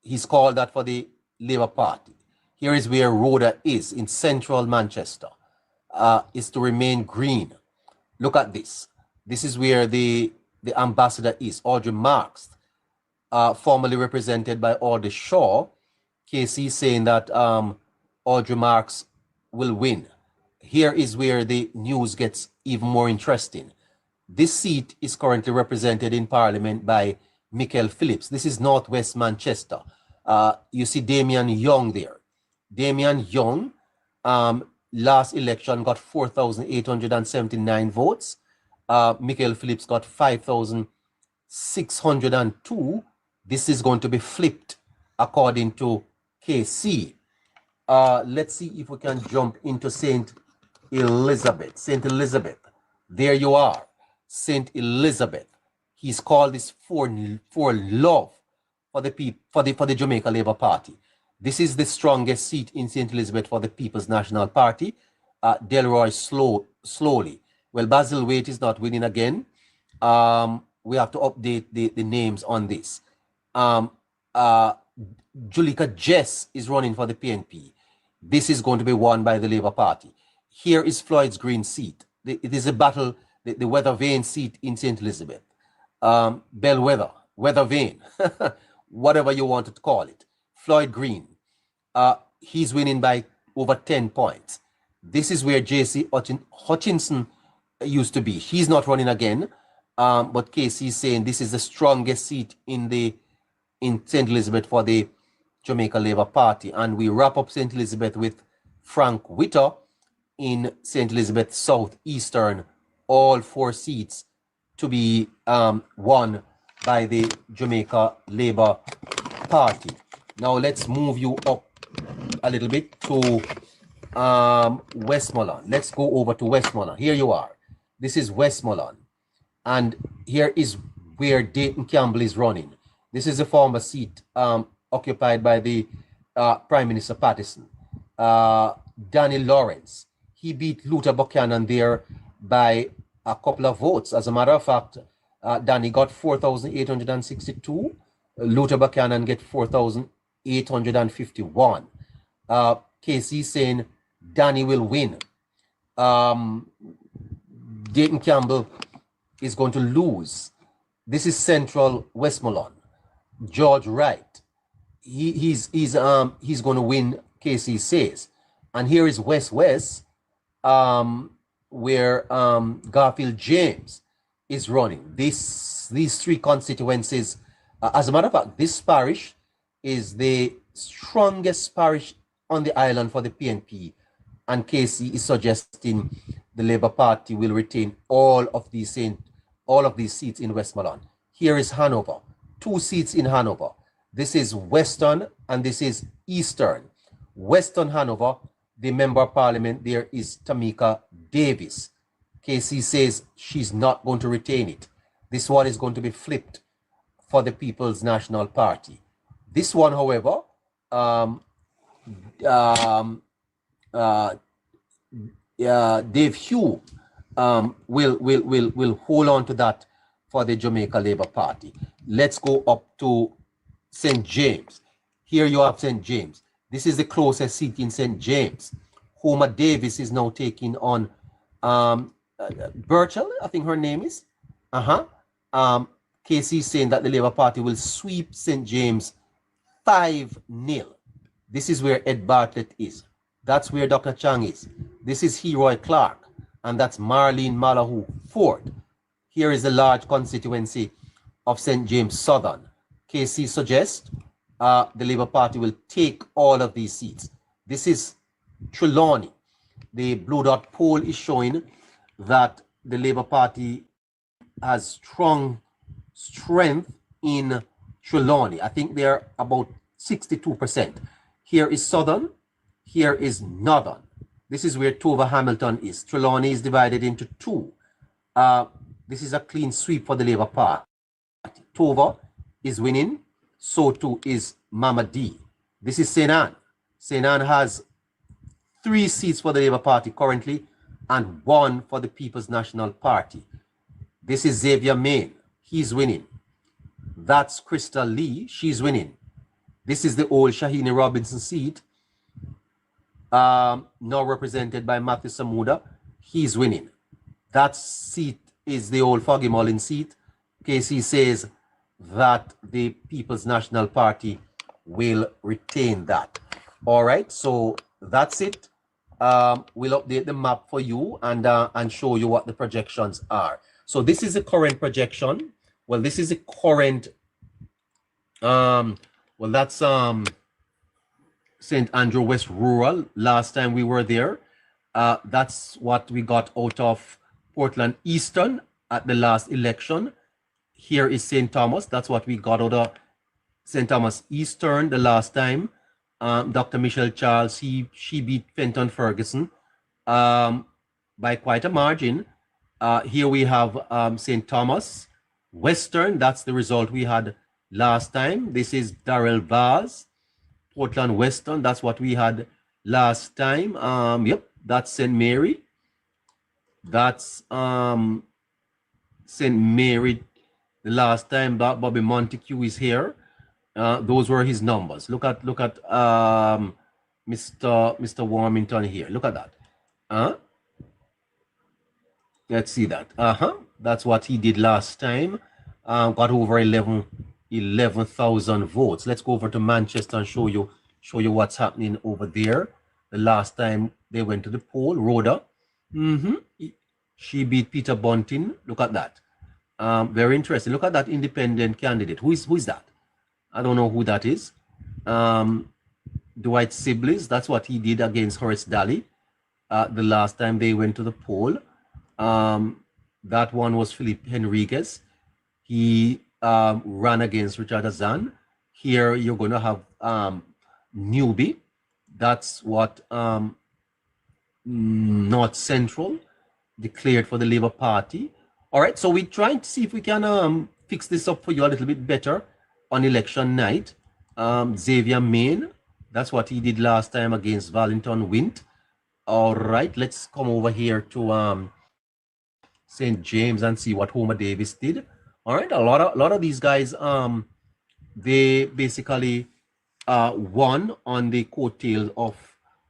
He's called that for the Labour Party. Here is where Rhoda is in Central Manchester. Is to remain green. Look at this. This is where the ambassador is, Audrey Marks, formerly represented by Audrey Shaw. KC saying that Audrey Marks will win. Here is where the news gets even more interesting. This seat is currently represented in Parliament by Michael Phillips. This is Northwest Manchester. You see Damian Young there. Damian Young, last election got 4,879 votes. Michael Phillips got 5,602. This is going to be flipped according to KC. Let's see if we can jump into St. Elizabeth. St. Elizabeth. There you are. St. Elizabeth. He's called this for love for the Jamaica Labour Party. This is the strongest seat in St. Elizabeth for the People's National Party. Delroy slowly. Well, Basil Waite is not winning again. We have to update the names on this. Julika Jess is running for the PNP. This is going to be won by the Labour Party. Here is Floyd's Green seat. It is a battle, the Weather Vane seat in St. Elizabeth. Bellwether, Weather Vane, whatever you want to call it. Floyd Green, he's winning by over 10 points. This is where J.C. Hutchinson used to be. He's not running again, but KC is saying this is the strongest seat in St. Elizabeth for the Jamaica Labour Party. And we wrap up St. Elizabeth with Frank Witter in St. Elizabeth Southeastern, all 4 seats to be won by the Jamaica Labour Party. Now let's move you up a little bit to Westmoreland. Let's go over to Westmoreland. Here you are. This is Westmoreland. And here is where Dayton Campbell is running. This is a former seat occupied by the Prime Minister Patterson. Danny Lawrence. He beat Luther Buchanan there by a couple of votes. As a matter of fact, Danny got 4,862. Luther Buchanan get 4,851. KC saying Danny will win. Dayton Campbell is going to lose. This is Central Westmoreland. George Wright. He's going to win, KC says. And here is West, where Garfield James is running. These 3 constituencies, as a matter of fact, this parish is the strongest parish on the island for the PNP, and KC is suggesting the Labour Party will retain all of these seats in Westmoreland. Here is Hanover, 2 seats in Hanover. This is Western and this is Eastern. Western Hanover, the Member of Parliament there is Tamika Davis. KC says she's not going to retain it. This one is going to be flipped for the People's National Party. This one, however, Dave Hugh will hold on to that for the Jamaica Labour Party. Let's go up to St. James. Here you have St. James. This is the closest seat in St. James. Homer Davis is now taking on Birchall, I think her name is. KC saying that the Labour Party will sweep St. James 5-0. This is where Ed Bartlett is. That's where Dr. Chang is. This is Heroy Clark, and that's Marlene Malahoo Ford. Here is the large constituency of St. James Southern. KC suggests the Labour Party will take all of these seats. This is Trelawney. The blue dot poll is showing that the Labour Party has strong strength in Trelawney. I think they're about 62%. Here is Southern. Here is Northern. This is where Tova Hamilton is. Trelawney is divided into two. This is a clean sweep for the Labour Party. Tova is winning. So too is Mama D. This is St. Anne. St. Anne has 3 seats for the Labour Party currently and 1 for the People's National Party. This is Xavier Main. He's winning. That's Crystal Lee. She's winning. This is the old Shahini Robinson seat, now represented by Matthew Samuda. He's winning. That seat is the old Foggy Mullin seat. KC says that the People's National Party will retain that. All right, so that's it. We'll update the map for you and show you what the projections are. So this is the current projection. Well, this is the current, well, that's St. Andrew West Rural. Last time we were there, that's what we got out of Portland Eastern at the last election. Here is St. Thomas. That's what we got out of St. Thomas Eastern the last time. Dr. Michelle Charles, she beat Fenton Ferguson by quite a margin. Here we have St. Thomas Western. That's the result we had last time. This is Darrell Vaz, Portland Western. That's what we had last time. Yep, that's St. Mary. That's St. Mary. The last time that Bobby Montague is here. Those were his numbers. Look at Mr. Warmington here. Look at that. Let's see that. That's what he did last time. Got over 11,000 votes. Let's go over to Manchester and show you what's happening over there. The last time they went to the poll, Rhoda. She beat Peter Bunting. Look at that. Very interesting. Look at that independent candidate. Who is that? I don't know who that is. Dwight Sibley's. That's what he did against Horace Daly the last time they went to the poll. That one was Philip Henriquez. He ran against Richard Azan. Here you're going to have Newbie. That's what North Central declared for the Labour Party. All right, so we're trying to see if we can fix this up for you a little bit better on election night. Xavier Main, that's what he did last time against Valentin Wint. All right, let's come over here to St. James and see what Homer Davis did. All right, a lot of these guys, they basically won on the coattails of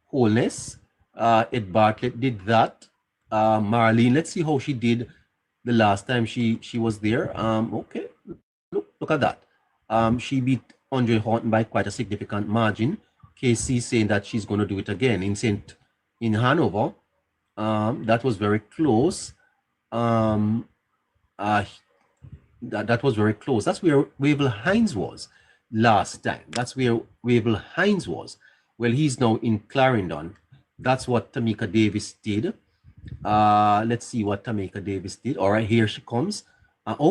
Wholeness. Ed Bartlett did that. Marlene, let's see how she did the last time she was there. Okay, look at that. She beat Andre Horton by quite a significant margin. KC saying that she's going to do it again in Hanover. That was very close. That was very close. That's where Wavell Hines was last time. That's where Wavell Hines was. Well, he's now in Clarendon. That's what Tamika Davis did. Let's see what Tamika Davis did. All right, here she comes.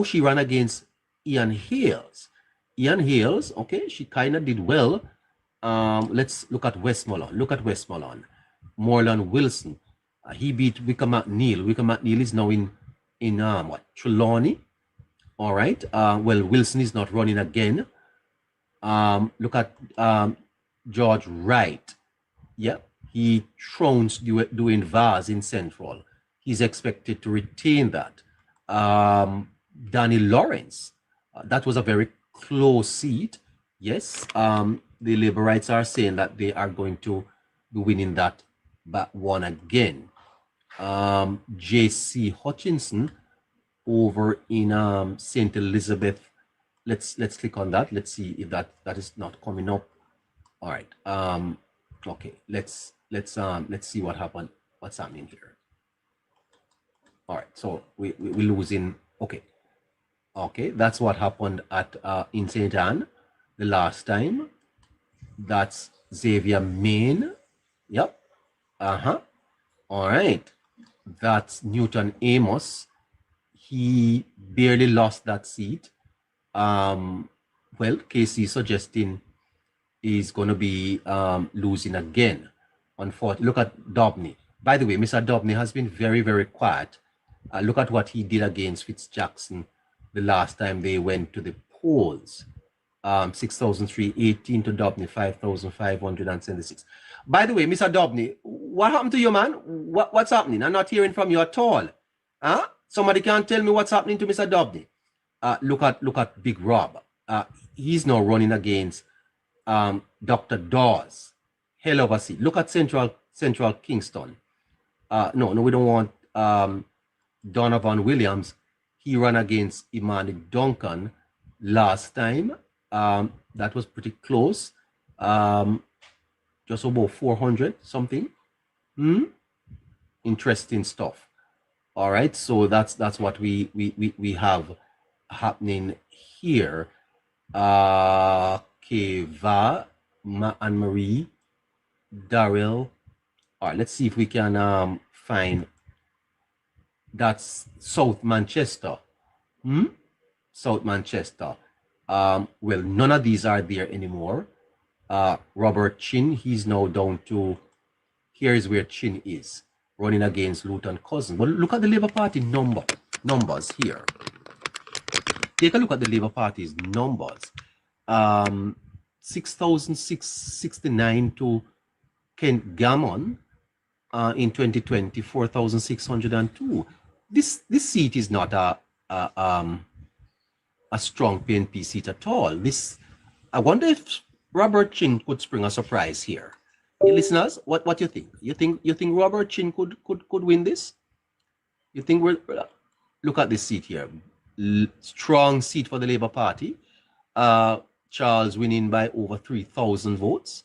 She ran against Ian Hales. Ian Hales, okay, she kind of did well. Let's look at Westmoreland. Look at Westmoreland. Morland Wilson. He beat Wickham McNeil. Wickham McNeil is now in Trelawney. All right. Well, Wilson is not running again. Look at George Wright. Yeah, he thrones doing Vaz in Central. He's expected to retain that. Danny Lawrence. That was a very close seat. Yes. The Laborites are saying that they are going to be winning that back one again. J.C. Hutchinson over in St. Elizabeth let's click on that. Let's see if that is not coming up. All right. Okay. Let's see what happened. What's happening here? All right. So we're losing. Okay. Okay. That's what happened at in St. Anne the last time. That's Xavier Main. Yep. All right. That's Newton Amos. He barely lost that seat. Well, Casey suggesting is going to be losing again. Unfortunately, look at Dobney. By the way, Mr. Dobney has been very, very quiet. Look at what he did against Fitzjackson the last time they went to the polls. 6,318 to Dobney, 5,576. By the way, Mr. Dobney, what happened to you, man? What's happening? I'm not hearing from you at all. Huh? Somebody can tell me what's happening to Mr. Dobney. Look at Big Rob. He's now running against Dr. Dawes. Hell of a seat. Look at Central Kingston. No, we don't want Donovan Williams. He ran against Imani Duncan last time. That was pretty close. Just about 400 something. Interesting stuff. All right, so that's what we have happening here. Keva, and Marie, Daryl. All right, let's see if we can find. That's South Manchester. South Manchester. Well, none of these are there anymore. Robert Chin, he's now down to, here's where Chin is, running against Luton Cousin. But look at the Labour Party numbers here. Take a look at the Labour Party's numbers. 6,669 to Kent Gammon in 2020, 4,602. This seat is not a strong PNP seat at all. I wonder if Robert Chin could spring a surprise here. Hey, listeners, what you think? You think Robert Chin could win this? You think look at this seat here. Strong seat for the Labour Party. Charles winning by over 3,000 votes.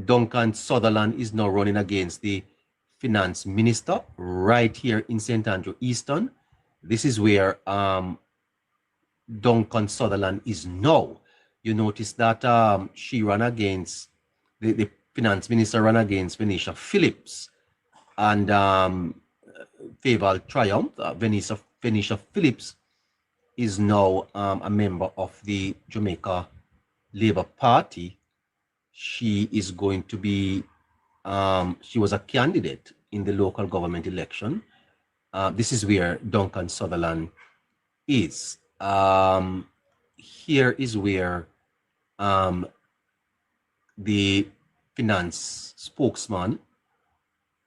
Duncan Sutherland is now running against the finance minister right here in St. Andrew Easton. This is where Duncan Sutherland is now. You notice that she ran against the finance minister, ran against Venetia Phillips, and Faval Triumph. Venetia Phillips is now a member of the Jamaica Labour Party. She is going to be, she was a candidate in the local government election. This is where Duncan Sutherland is. Here is where the finance spokesman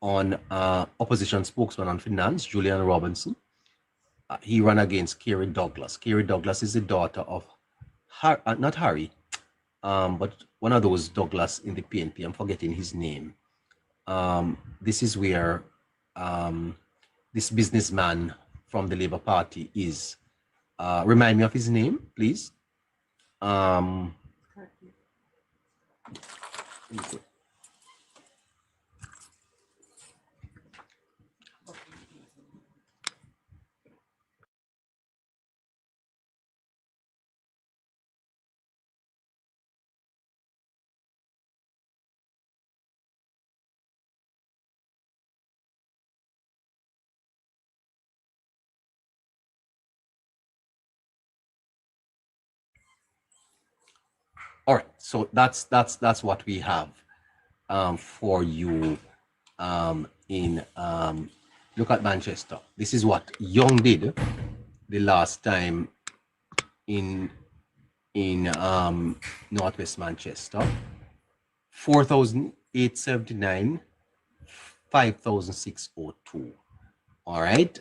on opposition spokesman on finance, Julian Robinson, he ran against Kerry Douglas. Kerry Douglas is the daughter of not Harry, but one of those Douglas in the PNP. I'm forgetting his name. This is where this businessman from the Labour Party is. Remind me of his name, please. All right, so that's what we have for you in look at Manchester. This is what Young did the last time in Northwest Manchester. 4,879, 5,602. All right.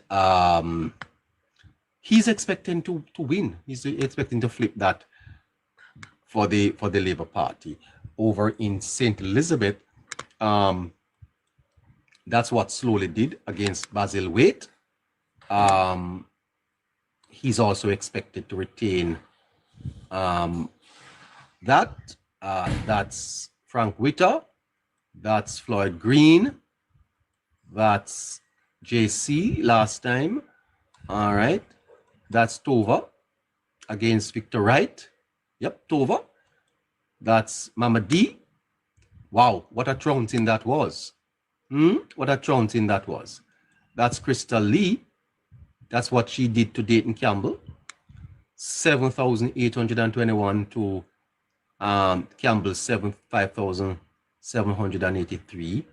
He's expecting to win. He's expecting to flip that for the Labour Party. Over in St. Elizabeth, that's what Slowly did against Basil Waite. he's also expected to retain that. That's Frank Witter. That's Floyd Green. That's JC last time. All right. That's Tova against Victor Wright. Yep, Tova. That's Mama D. Wow, what a trouncing that was. What a trouncing that was. That's Crystal Lee. That's what she did to Dayton Campbell. 7,821 to Campbell's 5,783.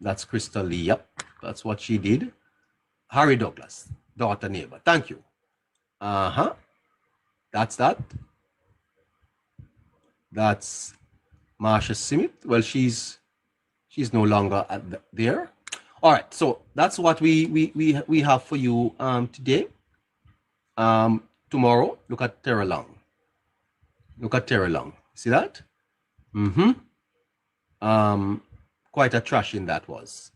That's Crystal Lee. Yep, that's what she did. Harry Douglas, daughter neighbor. Thank you. That's that. That's Marsha Smith. Well, she's no longer there. All right, so that's what we have for you today. Tomorrow, look at Terra Long. Look at Terra Long. See that? Quite a trashing that was.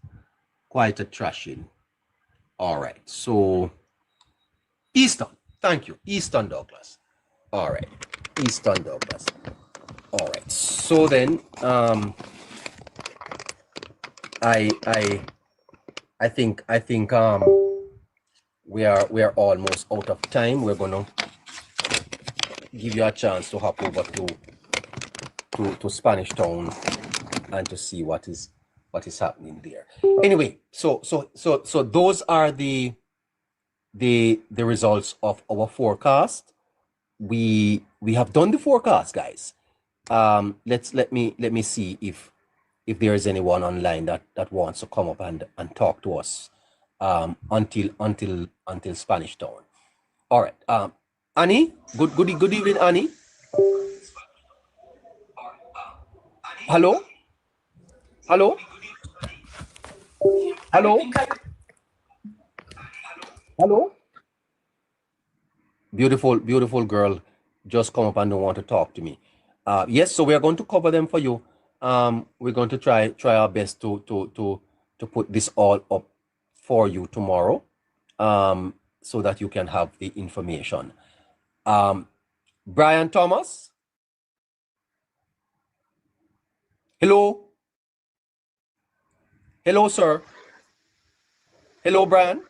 Quite a trashing. All right, so Easton. Thank you, Easton Douglas. All right, Easton Douglas. All right, so then I think we are almost out of time. We're gonna give you a chance to hop over to Spanish Town and to see what is happening there. Anyway, so those are the results of our forecast. We have done the forecast, guys. Let me see if there is anyone online that wants to come up and talk to us until Spanish Town. All right, Annie, good evening, Annie. Hello. Beautiful girl just come up and don't want to talk to me. Yes, so we are going to cover them for you. We're going to try our best to put this all up for you tomorrow, so that you can have the information. Brian Thomas. Hello, sir. Hello, Brian.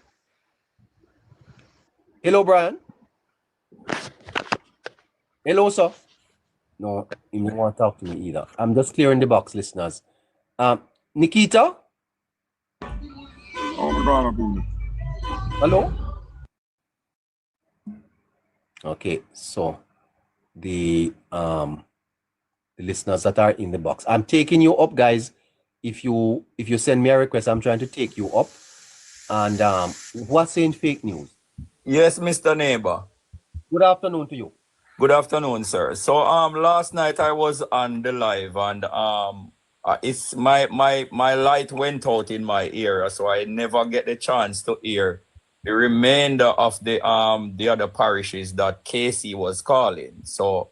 Hello, sir. No, he didn't want to talk to me either. I'm just clearing the box, listeners. Nikita? Hello? Okay, so the listeners that are in the box. I'm taking you up, guys. If you send me a request, I'm trying to take you up. And what's saying fake news? Yes, Mr. Neighbor. Good afternoon to you. Good afternoon, sir. So last night I was on the live and it's my light went out in my ear, so I never get the chance to hear the remainder of the other parishes that Casey was calling. So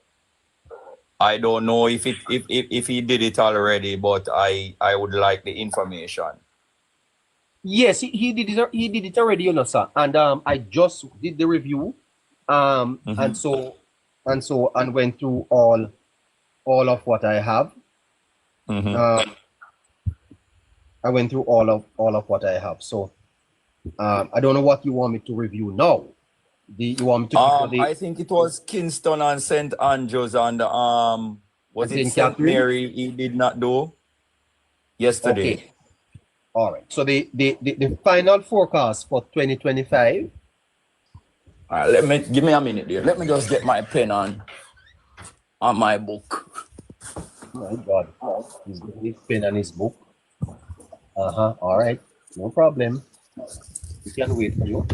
I don't know if he did it already, but I would like the information. Yes, he did it already, you know, sir. And I just did the review. And went through all of what I have. I went through all of what I have. So I don't know what you want me to review now. You want me to? I think it was Kingston and St. Andrews and was it St. Mary? He did not do yesterday. Okay. All right. So the final forecast for 2025. All right, give me a minute there. Let me just get my pen on my book. My God, he's getting his pen and his book. All right, no problem. We can wait for you.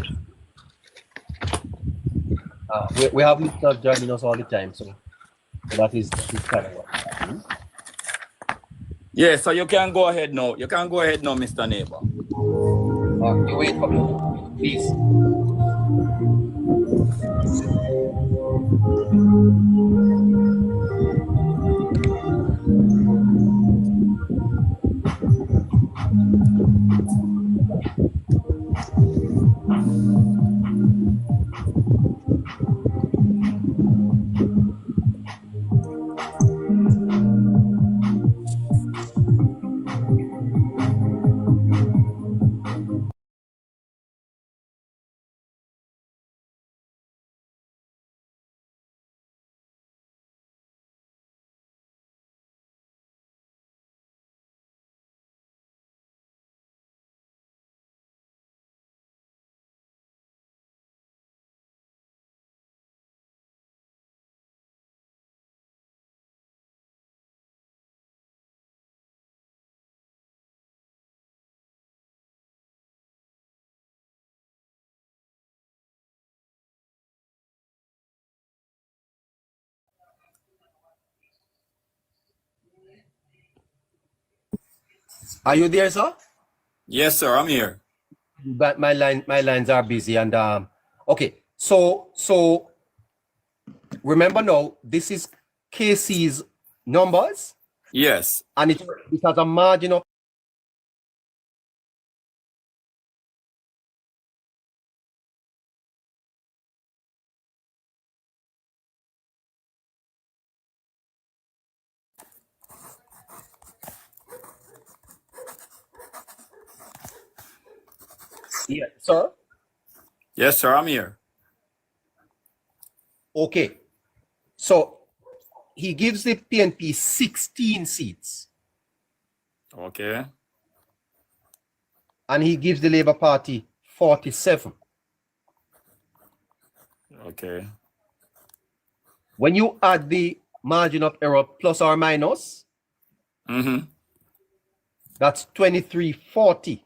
We have listeners joining us all the time, so that is kind of what happening. Yeah, so you can go ahead now. You can go ahead now, Mr. Neighbor. You wait for me, please. Are you there, sir? Yes, sir, I'm here. But my lines are busy, and okay. So remember now, this is KC's numbers, Yes. and it has a margin of. Yeah, sir. Yes, sir, I'm here. Okay, so he gives the PNP 16 seats, Okay. and he gives the Labour Party 47. Okay. When you add the margin of error plus or minus, Mm-hmm. that's 2340.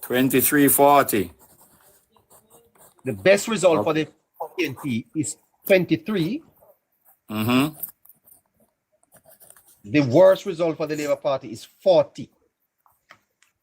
2340. The best result Okay. for the PNP is 23. Mm-hmm. The worst result for the Labour Party is 40.